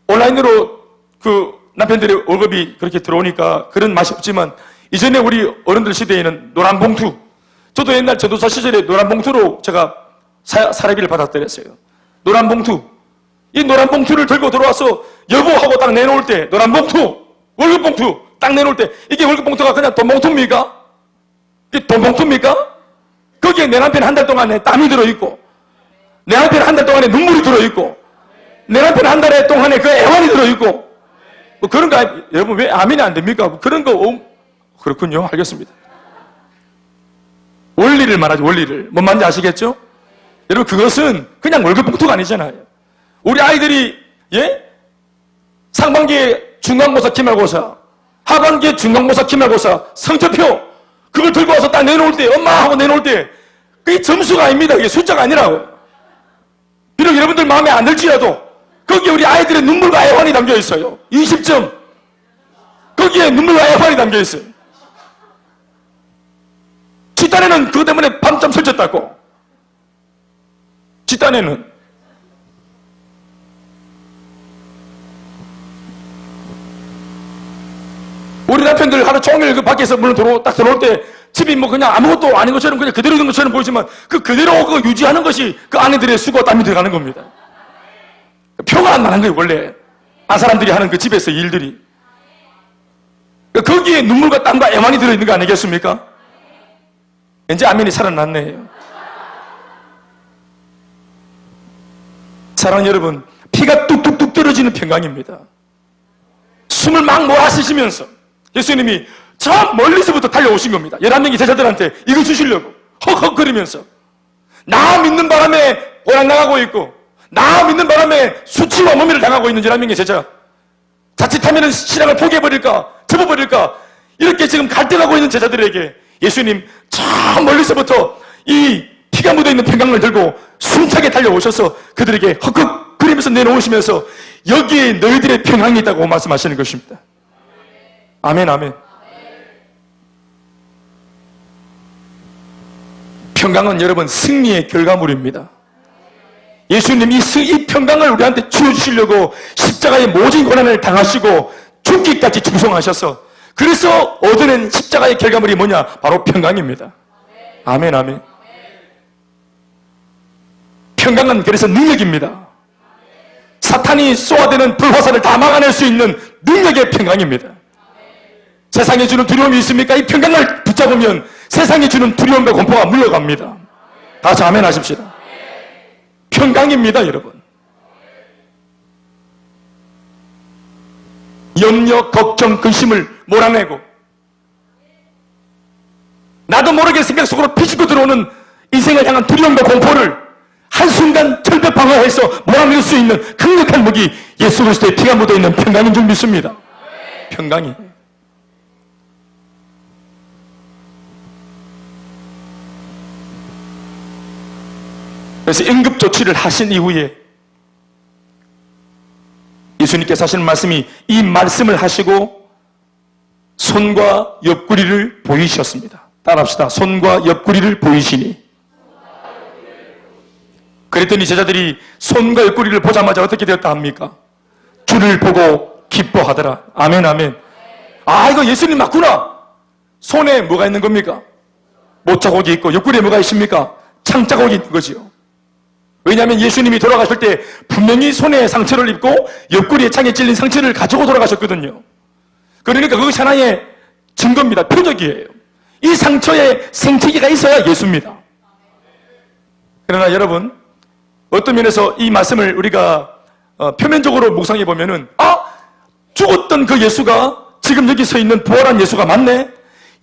온라인으로 그 남편들의 월급이 그렇게 들어오니까 그런 맛이 없지만, 이전에 우리 어른들 시대에는 노란 봉투, 저도 옛날 전도사 시절에 노란 봉투로 제가 사례비를 받았더랬어요. 노란 봉투. 이 노란 봉투를 들고 들어와서 여보하고 딱 내놓을 때, 노란 봉투, 월급 봉투 딱 내놓을 때, 이게 월급 봉투가 그냥 돈 봉투입니까? 이게 돈 봉투입니까? 거기에 내 남편 한 달 동안에 땀이 들어있고, 내 남편 한 달 동안에 눈물이 들어있고, 내 남편 한 달 동안에 그 애환이 들어있고, 그런 거, 여러분 왜 아멘이 안 됩니까? 그런 거, 그렇군요. 알겠습니다. 원리를 말하죠, 원리를. 뭔 말인지 아시겠죠? 여러분, 그것은 그냥 월급 봉투가 아니잖아요. 우리 아이들이, 상반기에 중간고사, 기말고사, 하반기에 중간고사, 기말고사, 성적표, 그걸 들고 와서 딱 내놓을 때, 엄마 하고 내놓을 때, 그게 점수가 아닙니다. 그게 숫자가 아니라고요. 비록 여러분들 마음에 안 들지라도, 거기에 우리 아이들의 눈물과 애환이 담겨 있어요. 20점. 거기에 눈물과 애환이 담겨 있어요. 뒷단에는 그것 때문에 밤잠 설쳤다고. 뒷단에는. 우리 남편들 하루 종일 그 밖에서 물론 딱 들어올 때 집이 그냥 아무것도 아닌 것처럼 그냥 그대로 있는 것처럼 보이지만, 그 그대로 그 유지하는 것이 그 아내들의 수고와 땀이 들어가는 겁니다. 표가 안 나는 거예요, 원래. 사람들이 하는 그 집에서 일들이. 거기에 눈물과 땀과 애만이 들어있는 거 아니겠습니까? 이제 아멘이 살아났네요. 사랑하는 여러분, 피가 뚝뚝뚝 떨어지는 평강입니다. 숨을 막 몰아쉬시면서 예수님이 저 멀리서부터 달려오신 겁니다. 11명의 제자들한테 이거 주시려고 헉헉거리면서, 나 믿는 바람에 오락나가고 있고, 나 믿는 바람에 수치와 모멸을 당하고 있는 11명의 제자, 자칫하면 신앙을 포기해버릴까, 접어버릴까, 이렇게 지금 갈등하고 있는 제자들에게 예수님 저 멀리서부터 이 피가 묻어있는 평강을 들고 숨차게 달려오셔서 그들에게 헉헉거리면서 내놓으시면서, 여기에 너희들의 평강이 있다고 말씀하시는 것입니다. 아멘, 아멘. 평강은 여러분 승리의 결과물입니다. 예수님 이 평강을 우리한테 주어주시려고 십자가의 모진 고난을 당하시고 죽기까지 충성하셔서, 그래서 얻어낸 십자가의 결과물이 뭐냐? 바로 평강입니다. 아멘, 아멘. 평강은 그래서 능력입니다. 사탄이 쏘아대는 불화살을 다 막아낼 수 있는 능력의 평강입니다. 세상에 주는 두려움이 있습니까? 이 평강을 붙잡으면 세상이 주는 두려움과 공포가 물러갑니다. 다 같이 아멘 하십시다. 평강입니다, 여러분. 염려, 걱정, 근심을 몰아내고, 나도 모르게 생각 속으로 비집고 들어오는 인생을 향한 두려움과 공포를 한순간 절벽 방어해서 몰아낼 수 있는 강력한 무기, 예수 그리스도의 피가 묻어있는 평강인 줄 믿습니다. 평강이. 그래서 응급조치를 하신 이후에 예수님께서 하시는 말씀이, 이 말씀을 하시고 손과 옆구리를 보이셨습니다. 따라합시다. 손과 옆구리를 보이시니. 그랬더니 제자들이 손과 옆구리를 보자마자 어떻게 되었다 합니까? 주를 보고 기뻐하더라. 아멘, 아멘. 아, 이거 예수님 맞구나. 손에 뭐가 있는 겁니까? 못자국이 있고 옆구리에 뭐가 있습니까? 창자국이 있는 거지요. 왜냐하면 예수님이 돌아가실 때 분명히 손에 상처를 입고 옆구리에 창에 찔린 상처를 가지고 돌아가셨거든요. 그러니까 그것이 하나의 증거입니다. 표적이에요. 이 상처에 생태계가 있어야 예수입니다. 그러나 여러분, 어떤 면에서 이 말씀을 우리가 표면적으로 묵상해 보면은, 죽었던 그 예수가 지금 여기 서 있는 부활한 예수가 맞네?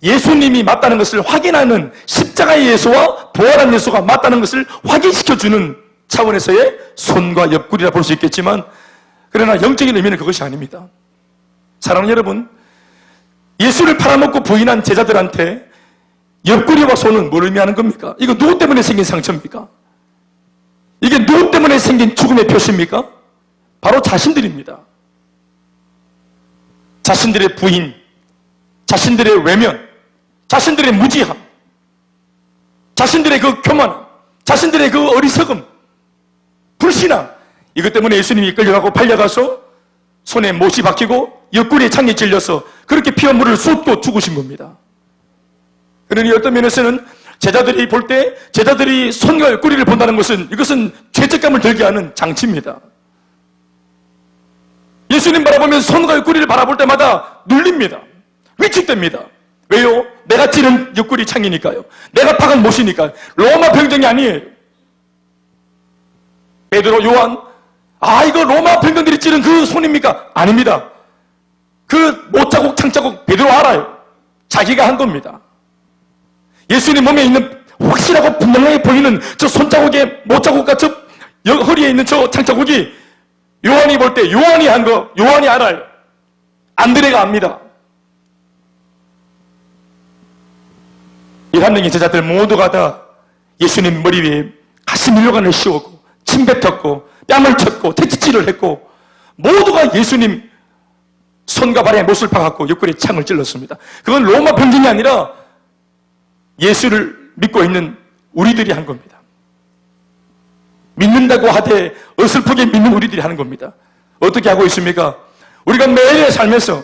예수님이 맞다는 것을 확인하는, 십자가의 예수와 부활한 예수가 맞다는 것을 확인시켜주는 차원에서의 손과 옆구리라 볼 수 있겠지만, 그러나 영적인 의미는 그것이 아닙니다. 사랑하는 여러분, 예수를 팔아먹고 부인한 제자들한테 옆구리와 손은 뭘 의미하는 겁니까? 이거 누구 때문에 생긴 상처입니까? 이게 누구 때문에 생긴 죽음의 표시입니까? 바로 자신들입니다. 자신들의 부인, 자신들의 외면, 자신들의 무지함, 자신들의 그 교만함, 자신들의 그 어리석음, 불신앙, 이것 때문에 예수님이 끌려가고 팔려가서 손에 못이 박히고 옆구리에 창에 찔려서 그렇게 피와 물을 쏟고 죽으신 겁니다. 그러니 어떤 면에서는 제자들이 볼 때, 제자들이 손과 옆구리를 본다는 것은, 이것은 죄책감을 들게 하는 장치입니다. 예수님 바라보면 손과 옆구리를 바라볼 때마다 눌립니다. 위축됩니다. 왜요? 내가 찌른 옆구리 창이니까요. 내가 박은 못이니까요. 로마 병정이 아니에요. 베드로, 요한, 이거 로마 병정들이 찌른 그 손입니까? 아닙니다. 그 못자국, 창자국 베드로 알아요. 자기가 한 겁니다. 예수님 몸에 있는 확실하고 분명하게 보이는 저 손자국의 못자국과 저 허리에 있는 저 창자국이 요한이 볼 때 요한이 한 거, 요한이 알아요. 안드레가 압니다. 11명의 제자들 모두가 다 예수님 머리 위에 가시 밀려간을 씌우고 침 뱉었고 뺨을 쳤고 퇴치질을 했고 모두가 예수님 손과 발에 못을 박았고 옆구리에 창을 찔렀습니다. 그건 로마 병정이 아니라 예수를 믿고 있는 우리들이 한 겁니다. 믿는다고 하되 어설프게 믿는 우리들이 하는 겁니다. 어떻게 하고 있습니까? 우리가 매일의 삶에서,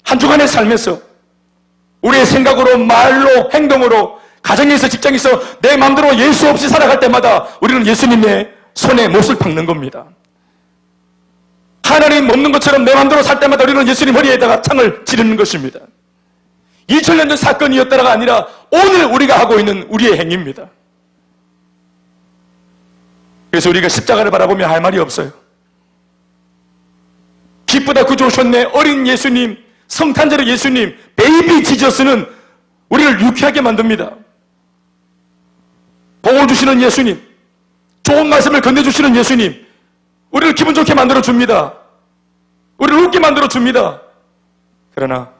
한 주간의 삶에서 우리의 생각으로, 말로, 행동으로, 가정에서, 직장에서 내 마음대로 예수 없이 살아갈 때마다 우리는 예수님의 손에 못을 박는 겁니다. 하나님 없는 것처럼 내 마음대로 살 때마다 우리는 예수님 허리에다가 창을 찌르는 것입니다. 2000년 전 사건이었다가 아니라 오늘 우리가 하고 있는 우리의 행위입니다. 그래서 우리가 십자가를 바라보며 할 말이 없어요. 기쁘다 구주 오셨네, 어린 예수님, 성탄절의 예수님, 베이비 지저스는 우리를 유쾌하게 만듭니다. 복을 주시는 예수님, 좋은 말씀을 건네주시는 예수님, 우리를 기분 좋게 만들어줍니다. 우리를 웃게 만들어줍니다. 그러나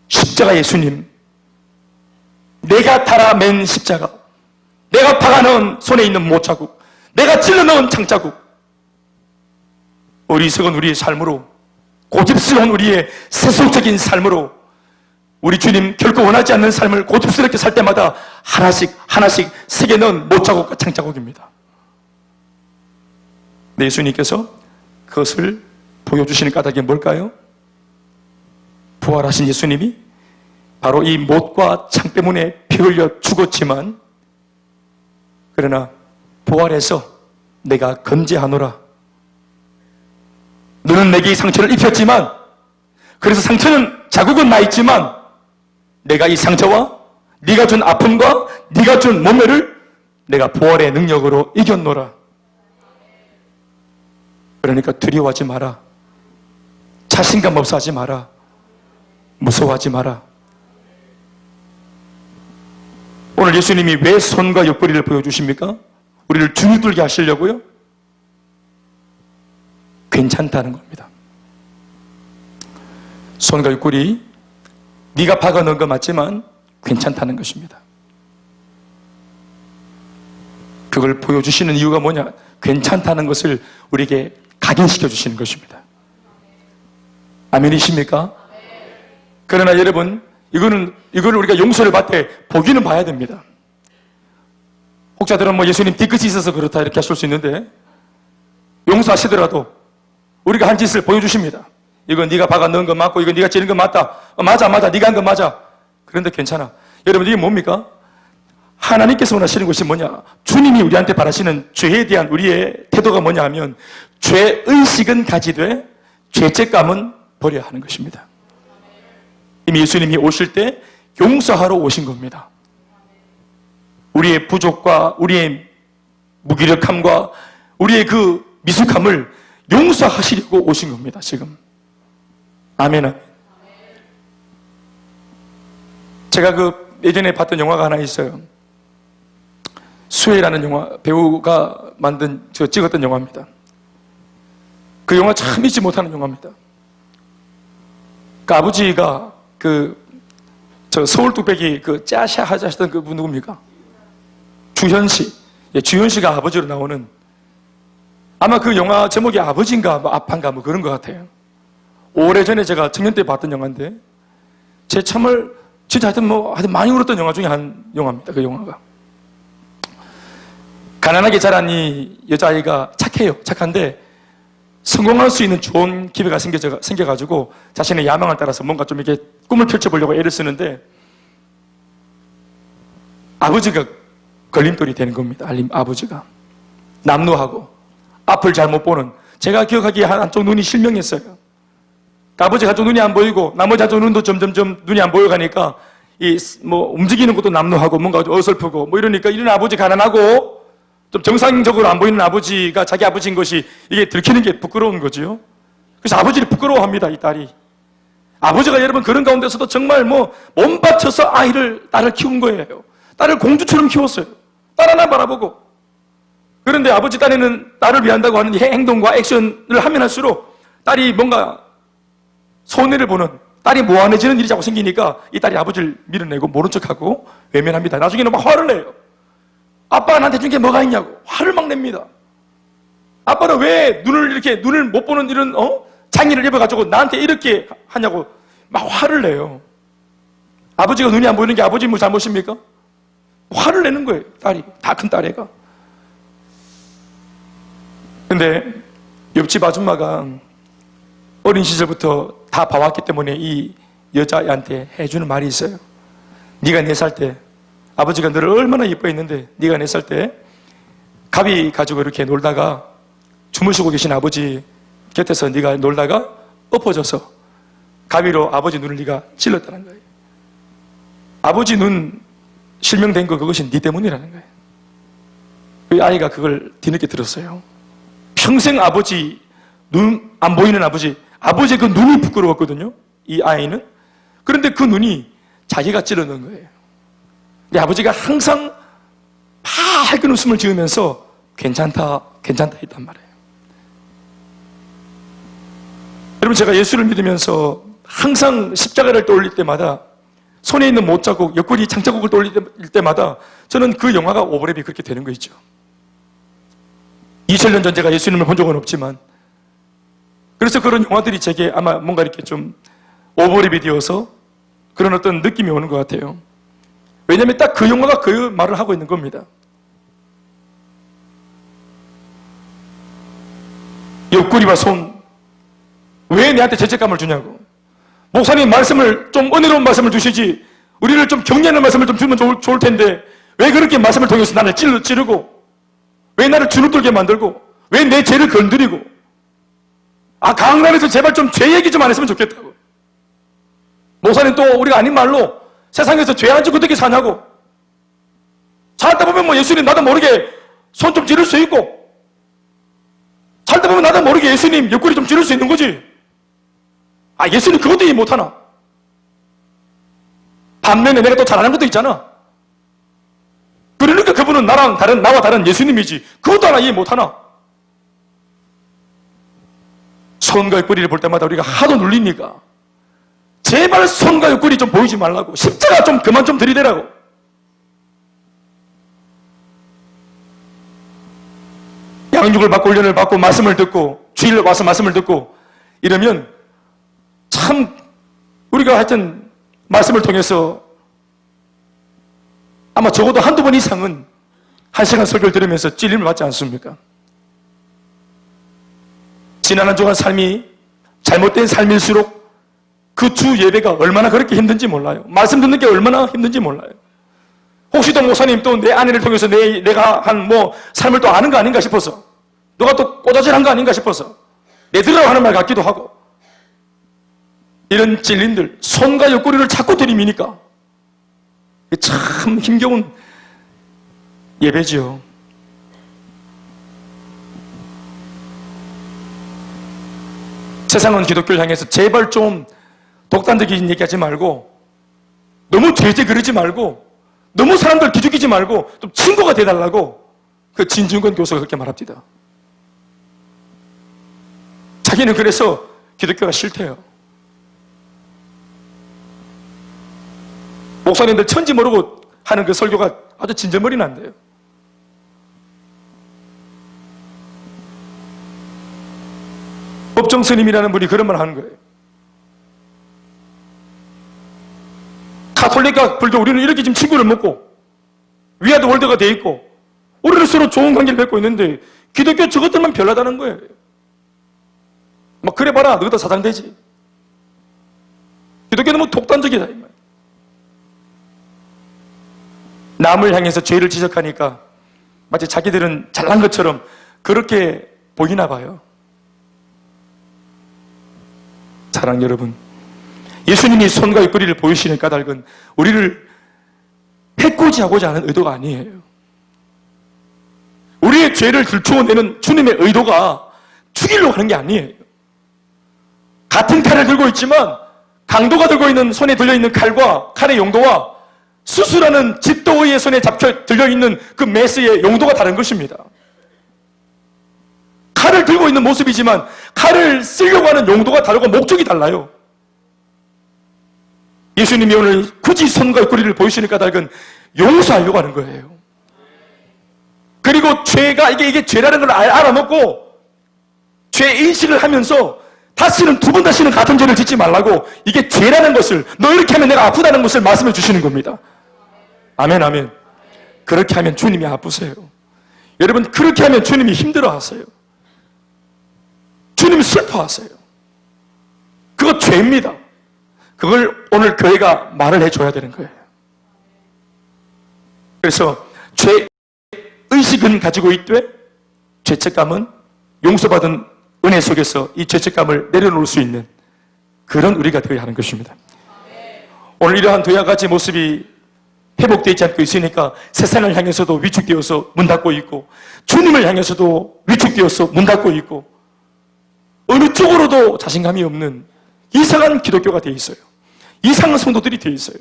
십자가 예수님, 내가 달아 맨 십자가, 내가 박아넣은 손에 있는 못자국, 내가 찔러넣은 창자국, 어리석은 우리의 삶으로, 고집스러운 우리의 세속적인 삶으로 우리 주님 결코 원하지 않는 삶을 고집스럽게 살 때마다 하나씩 하나씩 새겨넣은 못자국과 창자국입니다. 네, 예수님께서 그것을 보여주시는 까닭이 뭘까요? 부활하신 예수님이 바로 이 못과 창 때문에 피 흘려 죽었지만, 그러나 부활해서 내가 건재하노라. 너는 내게 이 상처를 입혔지만, 그래서 상처는, 자국은 나 있지만 내가 이 상처와 네가 준 아픔과 네가 준 몸매를 내가 부활의 능력으로 이겼노라. 그러니까 두려워하지 마라. 자신감 없어 하지 마라. 무서워하지 마라. 오늘 예수님이 왜 손과 옆구리를 보여주십니까? 우리를 주눅들게 하시려고요? 괜찮다는 겁니다. 손과 옆구리, 네가 박아 넣은 거 맞지만 괜찮다는 것입니다. 그걸 보여주시는 이유가 뭐냐? 괜찮다는 것을 우리에게 각인시켜 주시는 것입니다. 아멘이십니까? 그러나 여러분, 이거를 우리가 용서를 받되 보기는 봐야 됩니다. 혹자들은 뭐 예수님 뒤끝이 있어서 그렇다 이렇게 하실 수 있는데, 용서하시더라도 우리가 한 짓을 보여주십니다. 이건 네가 박아 넣은 거 맞고, 이건 네가 찌른 거 맞다. 맞아, 네가 한 거 맞아. 그런데 괜찮아. 여러분, 이게 뭡니까? 하나님께서 원하시는 것이 뭐냐? 주님이 우리한테 바라시는 죄에 대한 우리의 태도가 뭐냐 하면, 죄의식은 가지되 죄책감은 버려야 하는 것입니다. 이미 예수님이 오실 때 용서하러 오신 겁니다. 우리의 부족과 우리의 무기력함과 우리의 그 미숙함을 용서하시려고 오신 겁니다, 지금. 아멘. 제가 그 예전에 봤던 영화가 하나 있어요. 수혜라는 영화, 배우가 찍었던 영화입니다. 그 영화 참 잊지 못하는 영화입니다. 그 아버지가 서울 뚝배기 짜샤 하셨던 그분 누굽니까? 주현 씨. 예, 주현 씨가 아버지로 나오는, 아마 그 영화 제목이 아버지인가 뭐 아빠인가 뭐 그런 것 같아요. 오래전에 제가 청년 때 봤던 영화인데, 제 참을 진짜 하여튼 많이 울었던 영화 중에 한 영화입니다. 그 영화가. 가난하게 자란 이 여자아이가 착해요. 착한데 성공할 수 있는 좋은 기회가 생겨가지고 자신의 야망을 따라서 뭔가 좀 이렇게 꿈을 펼쳐보려고 애를 쓰는데, 아버지가 걸림돌이 되는 겁니다. 아버지가 남루하고 앞을 잘 못 보는, 제가 기억하기에 한쪽 눈이 실명했어요. 아버지 한쪽 눈이 안 보이고 나머지 한쪽 눈도 점점점 눈이 안 보여가니까 움직이는 것도 남루하고 뭔가 어설프고 이러니까, 이런 아버지, 가난하고 좀 정상적으로 안 보이는 아버지가 자기 아버지인 것이 이게 들키는 게 부끄러운 거지요. 그래서 아버지를 부끄러워합니다, 이 딸이. 아버지가 여러분 그런 가운데서도 정말 몸바쳐서 딸을 키운 거예요. 딸을 공주처럼 키웠어요. 딸 하나 바라보고. 그런데 아버지 딴에는 딸을 위한다고 하는 행동과 액션을 하면 할수록 딸이 뭔가 손해를 보는, 딸이 모함해지는 일이 자꾸 생기니까 이 딸이 아버지를 밀어내고 모른 척하고 외면합니다. 나중에는 막 화를 내요. 아빠가 나한테 준 게 뭐가 있냐고 화를 막 냅니다. 아빠는 왜 눈을 못 보는 이런 장애를 입어가지고 나한테 이렇게 하냐고 막 화를 내요. 아버지가 눈이 안 보이는 게 아버지 뭐 잘못입니까? 화를 내는 거예요, 딸이. 다 큰 딸애가. 근데 옆집 아줌마가 어린 시절부터 다 봐왔기 때문에 이 여자애한테 해주는 말이 있어요. 네가 4살 때 아버지가 너를 얼마나 예뻐했는데, 네가 4살 때 가위 가지고 이렇게 놀다가 주무시고 계신 아버지 곁에서 네가 놀다가 엎어져서 가위로 아버지 눈을 네가 찔렀다는 거예요. 아버지 눈 실명된 거 그것이 네 때문이라는 거예요. 그 아이가 그걸 뒤늦게 들었어요. 평생 아버지 눈 안 보이는 아버지의 그 눈이 부끄러웠거든요, 이 아이는. 그런데 그 눈이 자기가 찔러넣은 거예요. 근데 아버지가 항상 밝은 웃음을 지으면서 괜찮다 했단 말이에요. 여러분, 제가 예수를 믿으면서 항상 십자가를 떠올릴 때마다, 손에 있는 못자국, 옆구리 장자국을 떠올릴 때마다 저는 그 영화가 오버랩이 그렇게 되는 거 있죠. 2000년 전 제가 예수님을 본 적은 없지만, 그래서 그런 영화들이 제게 아마 뭔가 이렇게 좀 오버랩이 되어서 그런 어떤 느낌이 오는 것 같아요. 왜냐하면 딱 그 영화가 그 말을 하고 있는 겁니다. 옆구리와 손, 왜 내한테 죄책감을 주냐고. 목사님 말씀을 좀 은혜로운 말씀을 주시지, 우리를 좀 격려하는 말씀을 좀 주면 좋을 텐데 왜 그렇게 말씀을 통해서 나를 찌르고, 왜 나를 주눅들게 만들고, 왜 내 죄를 건드리고. 강남에서 제발 좀 죄 얘기 좀 안 했으면 좋겠다고. 목사님 또 우리가 아닌 말로 세상에서 죄 안 짓고 어떻게 사냐고. 살다 보면 예수님 나도 모르게 손 좀 찌를 수 있고, 살다 보면 나도 모르게 예수님 옆구리 좀 찌를 수 있는 거지. 예수님 그것도 이해 못하나? 반면에 내가 또 잘하는 것도 있잖아. 그러니까 그분은 나와 다른 예수님이지. 그것도 하나 이해 못하나? 손과 옆구리를 볼 때마다 우리가 하도 눌리니까 제발 손과 옆구리 좀 보이지 말라고, 십자가 좀 그만 좀 들이대라고. 양육을 받고 훈련을 받고 말씀을 듣고 주일 와서 말씀을 듣고 이러면 참 우리가 하여튼 말씀을 통해서 아마 적어도 한두 번 이상은 1시간 설교를 들으면서 찔림을 받지 않습니까? 지난 한 주간 삶이 잘못된 삶일수록 그 주 예배가 얼마나 그렇게 힘든지 몰라요. 말씀 듣는 게 얼마나 힘든지 몰라요. 혹시 또 목사님 또 내 아내를 통해서 내가 한 삶을 또 아는 거 아닌가 싶어서, 너가 또 꼬자질한 거 아닌가 싶어서 내 들으라고 하는 말 같기도 하고, 이런 찔림들, 손과 옆구리를 자꾸 들이미니까 참 힘겨운 예배지요. 세상은 기독교를 향해서 제발 좀 독단적인 얘기하지 말고, 너무 죄죄 그러지 말고, 너무 사람들 기죽이지 말고 좀 친구가 돼달라고 그 진중권 교수가 그렇게 말합니다. 자기는 그래서 기독교가 싫대요. 목사님들 천지 모르고 하는 그 설교가 아주 진절머리 난대요. 법정 스님이라는 분이 그런 말 하는 거예요. 가톨릭과 불교, 우리는 이렇게 지금 친구를 먹고 위아더 월드가 돼 있고 우리는 서로 좋은 관계를 맺고 있는데 기독교 저것들만 별나다는 거예요. 막 그래봐라, 너희도 사장되지. 기독교는 너무 독단적이다 이 말이에요. 남을 향해서 죄를 지적하니까 마치 자기들은 잘난 것처럼 그렇게 보이나 봐요. 사랑하는 여러분, 예수님이 손과 옆구리를 보이시는 까닭은 우리를 해코지하고자 하는 의도가 아니에요. 우리의 죄를 들추어내는 주님의 의도가 죽이려고 하는 게 아니에요. 같은 칼을 들고 있지만 강도가 들고 있는 손에 들려있는 칼과 칼의 용도와 수술하는 집도의의 손에 들려있는 그 메스의 용도가 다른 것입니다. 칼을 들고 있는 모습이지만 칼을 쓰려고 하는 용도가 다르고 목적이 달라요. 예수님이 오늘 굳이 손과 옆구리를 보이시는 까닭은 용서하려고 하는 거예요. 그리고 죄가 이게 죄라는 걸 알아먹고 죄 인식을 하면서 두 번 다시는 같은 죄를 짓지 말라고, 이게 죄라는 것을, 너 이렇게 하면 내가 아프다는 것을 말씀해 주시는 겁니다. 아멘, 아멘. 그렇게 하면 주님이 아프세요. 여러분, 그렇게 하면 주님이 힘들어하세요. 주님이 슬퍼하세요. 그거 죄입니다. 그걸 오늘 교회가 말을 해줘야 되는 거예요. 그래서 죄의식은 가지고 있되 죄책감은 용서받은 은혜 속에서 이 죄책감을 내려놓을 수 있는 그런 우리가 되어야 하는 것입니다. 오늘 이러한 두 가지 모습이 회복되어 있지 않고 있으니까 세상을 향해서도 위축되어서 문 닫고 있고, 주님을 향해서도 위축되어서 문 닫고 있고, 어느 쪽으로도 자신감이 없는 이상한 기독교가 되어 있어요. 이상한 성도들이 되어 있어요.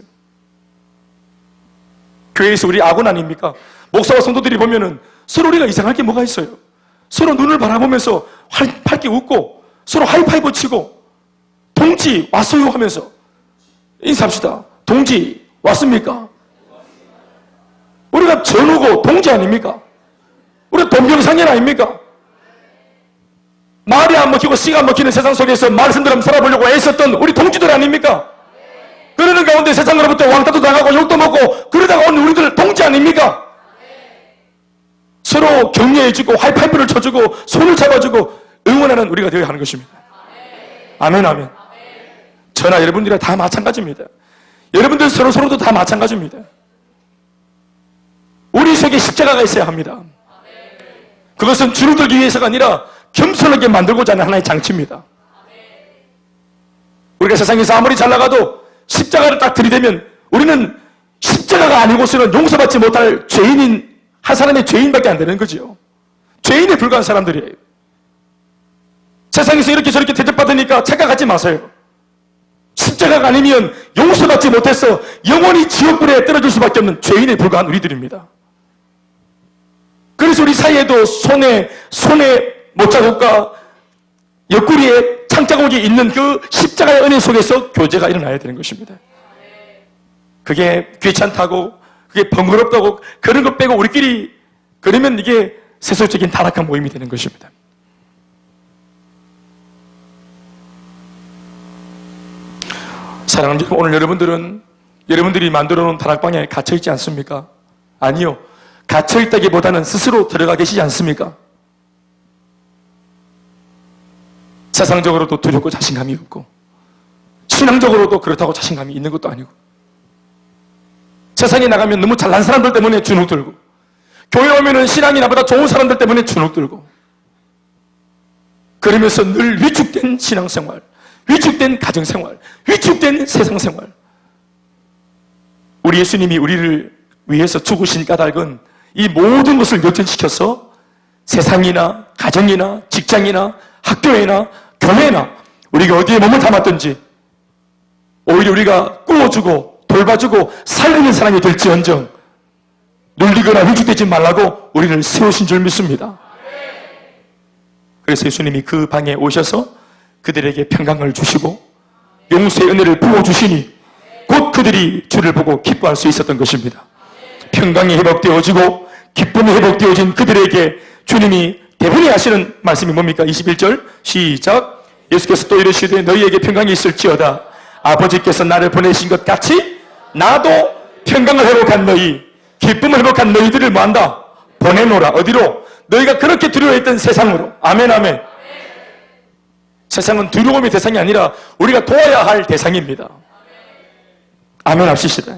교회에서 우리 아군 아닙니까? 목사와 성도들이 보면은 서로 우리가 이상할 게 뭐가 있어요? 서로 눈을 바라보면서 밝게 웃고 서로 하이파이브 치고 동지 왔어요 하면서 인사합시다. 동지 왔습니까? 우리가 전우고 동지 아닙니까? 우리가 동병상련 아닙니까? 말이 안 먹히고 씨가 안 먹히는 세상 속에서 말씀대로 살아보려고 애썼던 우리 동지들 아닙니까? 그러는 가운데 세상으로부터 왕따도 당하고 욕도 먹고 그러다가 오늘 우리들 동지 아닙니까? 서로 격려해주고 하이파이브를 쳐주고 손을 잡아주고 응원하는 우리가 되어야 하는 것입니다. 아멘, 아멘. 저나 여러분들이 다 마찬가지입니다. 여러분들 서로도 다 마찬가지입니다. 우리 속에 십자가가 있어야 합니다. 그것은 줄을 들기 위해서가 아니라 겸손하게 만들고자 하는 하나의 장치입니다. 우리가 세상에서 아무리 잘 나가도 십자가를 딱 들이대면 우리는 십자가가 아니고서는 용서받지 못할 죄인인 한 사람의 죄인밖에 안 되는 거지요. 죄인에 불과한 사람들이에요. 세상에서 이렇게 저렇게 대접받으니까 착각하지 마세요. 십자가가 아니면 용서받지 못해서 영원히 지옥불에 떨어질 수밖에 없는 죄인에 불과한 우리들입니다. 그래서 우리 사이에도 손에 못자국과 옆구리에 창자국이 있는 그 십자가의 은혜 속에서 교제가 일어나야 되는 것입니다. 그게 귀찮다고, 그게 번거롭다고, 그런 것 빼고 우리끼리 그러면 이게 세속적인 타락한 모임이 되는 것입니다. 사랑하는 여러분, 오늘 여러분들이 만들어 놓은 다락방에 갇혀있지 않습니까? 아니요. 갇혀있다기보다는 스스로 들어가 계시지 않습니까? 세상적으로도 두렵고 자신감이 없고, 신앙적으로도 그렇다고 자신감이 있는 것도 아니고, 세상에 나가면 너무 잘난 사람들 때문에 주눅 들고, 교회 오면은 신앙이 나보다 좋은 사람들 때문에 주눅 들고, 그러면서 늘 위축된 신앙생활, 위축된 가정생활, 위축된 세상생활. 우리 예수님이 우리를 위해서 죽으신 까닭은 이 모든 것을 역전시켜서 세상이나 가정이나 직장이나 학교에나 교회나 우리가 어디에 몸을 담았든지 오히려 우리가 꾸어주고 돌봐주고 살리는 사람이 될지언정 눌리거나 위축되지 말라고 우리를 세우신 줄 믿습니다. 그래서 예수님이 그 방에 오셔서 그들에게 평강을 주시고 용서의 은혜를 부어주시니 곧 그들이 주를 보고 기뻐할 수 있었던 것입니다. 평강이 회복되어지고 기쁨이 회복되어진 그들에게 주님이 대분히 하시는 말씀이 뭡니까? 21절 시작. 예수께서 또 이르시되 너희에게 평강이 있을지어다. 아버지께서 나를 보내신 것 같이 나도 평강을 회복한 너희, 기쁨을 회복한 너희들을 뭐한다? 보내노라. 어디로? 너희가 그렇게 두려워했던 세상으로. 아멘 아멘. 세상은 두려움의 대상이 아니라 우리가 도와야 할 대상입니다. 아멘 합시다.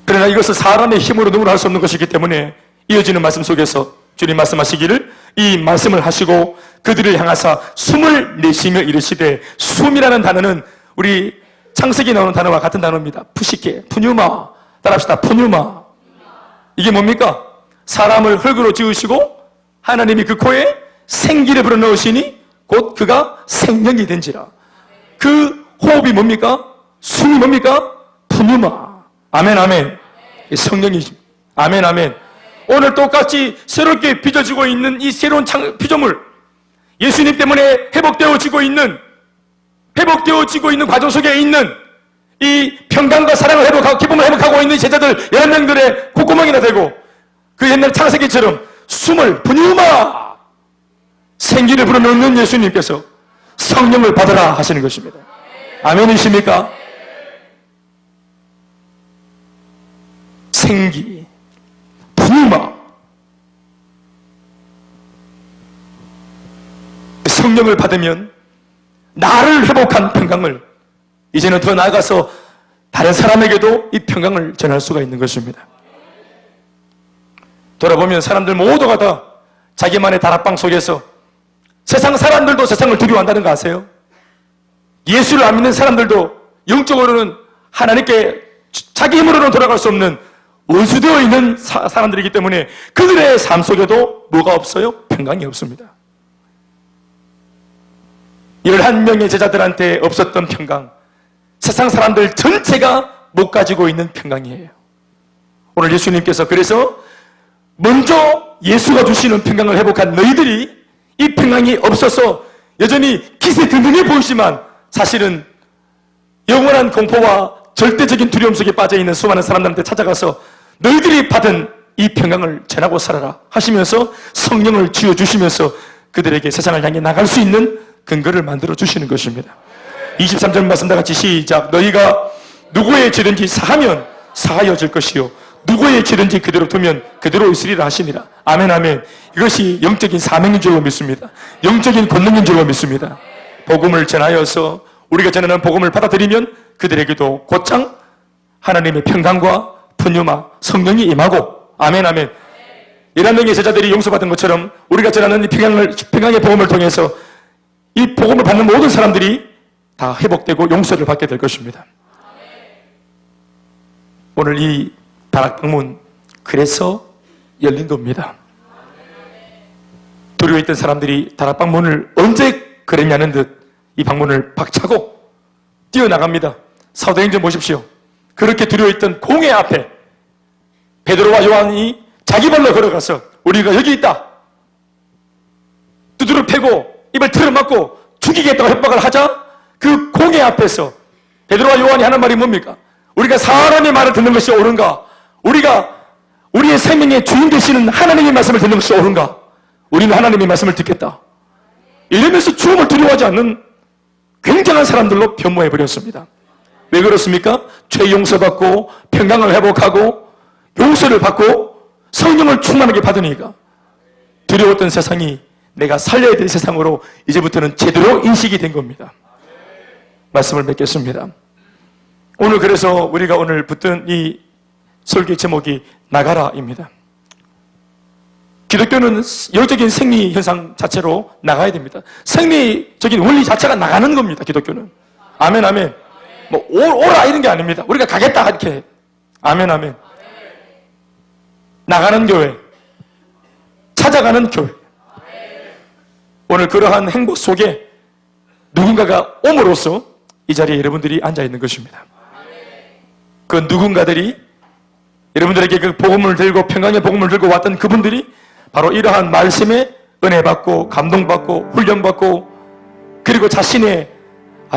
그러나 이것은 사람의 힘으로 누구나 할 수 없는 것이기 때문에 이어지는 말씀 속에서 주님 말씀하시기를 이 말씀을 하시고 그들을 향하사 숨을 내쉬며 이르시되, 숨이라는 단어는 우리 창세기 나오는 단어와 같은 단어입니다. 푸시케, 푸뉴마. 따라합시다. 푸뉴마. 이게 뭡니까? 사람을 흙으로 지으시고 하나님이 그 코에 생기를 불어넣으시니 곧 그가 생명이 된지라. 그 호흡이 뭡니까? 숨이 뭡니까? 푸뉴마. 아멘 아멘. 성령이십니다. 아멘 아멘. 오늘 똑같이 새롭게 빚어지고 있는 이 새로운 피조물, 예수님 때문에 회복되어지고 있는 과정 속에 있는 이 평강과 사랑을 회복하고 기쁨을 회복하고 있는 제자들 11명들의 콧구멍이나 되고, 그 옛날 창세기처럼 숨을 푸뉴마 생기를 불어넣는 예수님께서 성령을 받으라 하시는 것입니다. 아멘이십니까? 생기, 푸뉴마. 성령을 받으면 나를 회복한 평강을 이제는 더 나아가서 다른 사람에게도 이 평강을 전할 수가 있는 것입니다. 돌아보면 사람들 모두가 다 자기만의 다락방 속에서, 세상 사람들도 세상을 두려워한다는 거 아세요? 예수를 안 믿는 사람들도 영적으로는 하나님께 자기 힘으로는 돌아갈 수 없는 원수되어 있는 사람들이기 때문에 그들의 삶 속에도 뭐가 없어요? 평강이 없습니다. 11명의 제자들한테 없었던 평강, 세상 사람들 전체가 못 가지고 있는 평강이에요. 오늘 예수님께서 그래서 먼저 예수가 주시는 평강을 회복한 너희들이 이 평강이 없어서 여전히 기세 등등해 보이지만 사실은 영원한 공포와 절대적인 두려움 속에 빠져있는 수많은 사람들한테 찾아가서 너희들이 받은 이 평강을 전하고 살아라 하시면서 성령을 쥐어주시면서 그들에게 세상을 향해 나갈 수 있는 근거를 만들어 주시는 것입니다. 23절 말씀과 같이 시작. 너희가 누구의 죄든지 사하면 사하여질 것이요 누구의 죄든지 그대로 두면 그대로 있으리라 하시니라. 아멘 아멘. 이것이 영적인 사명인 줄로 믿습니다. 영적인 권능인 줄로 믿습니다. 복음을 전하여서 우리가 전하는 복음을 받아들이면 그들에게도 곧장 하나님의 평강과 푸뉴마 성령이 임하고, 아멘 아멘. 11명의 제자들이 용서받은 것처럼 우리가 전하는 이 평강의 복음을 통해서 이 복음을 받는 모든 사람들이 다 회복되고 용서를 받게 될 것입니다. 오늘 이 다락방문 그래서 열린 겁니다. 두려워했던 사람들이 다락방문을 언제 그랬냐는 듯 이 방문을 박차고 뛰어나갑니다. 사도행전 보십시오. 그렇게 두려워했던 공회 앞에 베드로와 요한이 자기 발로 걸어가서 우리가 여기 있다, 두드러 패고 입을 틀어막고 죽이겠다고 협박을 하자 그 공회 앞에서 베드로와 요한이 하는 말이 뭡니까? 우리가 사람의 말을 듣는 것이 옳은가? 우리가 우리의 생명의 주인 되시는 하나님의 말씀을 듣는 것이 옳은가? 우리는 하나님의 말씀을 듣겠다. 이러면서 죽음을 두려워하지 않는 굉장한 사람들로 변모해버렸습니다. 왜 그렇습니까? 죄 용서받고 평강을 회복하고 용서를 받고 성령을 충만하게 받으니까 두려웠던 세상이 내가 살려야 될 세상으로 이제부터는 제대로 인식이 된 겁니다. 말씀을 맺겠습니다. 오늘 그래서 우리가 오늘 붙든 이 설교 제목이 나가라입니다. 기독교는 영적인 생리 현상 자체로 나가야 됩니다. 생리적인 원리 자체가 나가는 겁니다. 기독교는. 아멘 아멘. 뭐 오라 이런 게 아닙니다. 우리가 가겠다 이렇게. 아멘 아멘. 나가는 교회, 찾아가는 교회. 오늘 그러한 행보 속에 누군가가 옴으로써 이 자리에 여러분들이 앉아 있는 것입니다. 그 누군가들이 여러분들에게 그 복음을 들고 평강의 복음을 들고 왔던 그분들이 바로 이러한 말씀에 은혜 받고 감동받고 훈련받고 그리고 자신의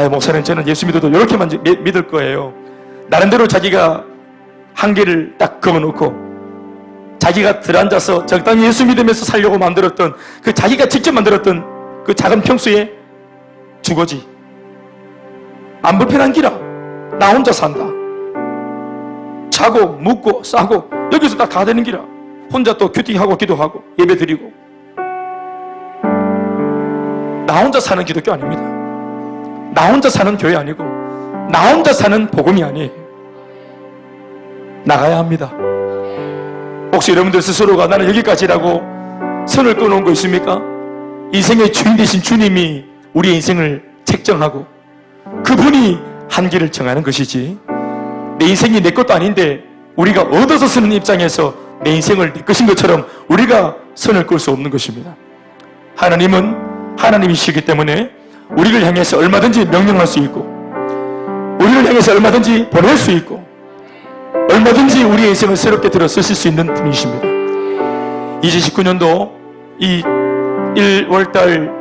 목사님 저는 예수 믿어도 이렇게만 믿을 거예요. 나름대로 자기가 한계를 딱 그어놓고 자기가 들어앉아서 적당히 예수 믿으면서 살려고 만들었던 그 자기가 직접 만들었던 그 작은 평수의 주거지. 안 불편한 기라. 나 혼자 산다. 자고 묵고 싸고 여기서 다 되는 기라. 혼자 또 큐팅하고 기도하고 예배 드리고. 나 혼자 사는 기독교 아닙니다. 나 혼자 사는 교회 아니고 나 혼자 사는 복음이 아니에요. 나가야 합니다. 혹시 여러분들 스스로가 나는 여기까지라고 선을 끊어놓은 거 있습니까? 인생의 주인 되신 주님이 우리의 인생을 책정하고 그분이 한계를 정하는 것이지 내 인생이 내 것도 아닌데 우리가 얻어서 쓰는 입장에서 내 인생을 내 것인 것처럼 우리가 선을 끌 수 없는 것입니다. 하나님은 하나님이시기 때문에 우리를 향해서 얼마든지 명령할 수 있고 우리를 향해서 얼마든지 보낼 수 있고 얼마든지 우리의 인생을 새롭게 들어 쓰실 수 있는 분이십니다. 2019년도 이 1월달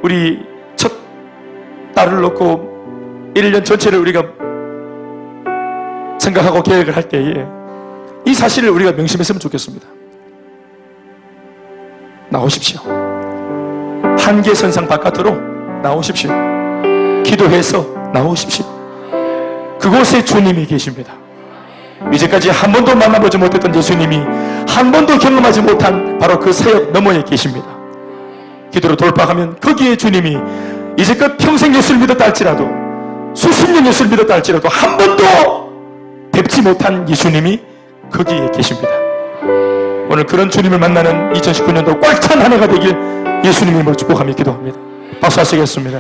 우리 첫 달을 놓고 1년 전체를 우리가 생각하고 계획을 할 때에 이 사실을 우리가 명심했으면 좋겠습니다. 나오십시오. 한계선상 바깥으로 나오십시오. 기도해서 나오십시오. 그곳에 주님이 계십니다. 이제까지 한 번도 만나보지 못했던 예수님이 한 번도 경험하지 못한 바로 그 사역 너머에 계십니다. 기도로 돌파하면 거기에 주님이 이제껏 평생 예수를 믿었다 할지라도 수십 년 예수를 믿었다 할지라도 한 번도 뵙지 못한 예수님이 거기에 계십니다. 오늘 그런 주님을 만나는 2019년도 꽉 찬 한 해가 되길 예수님의 이름으로 축복하며 기도합니다. 박수 하시겠습니다.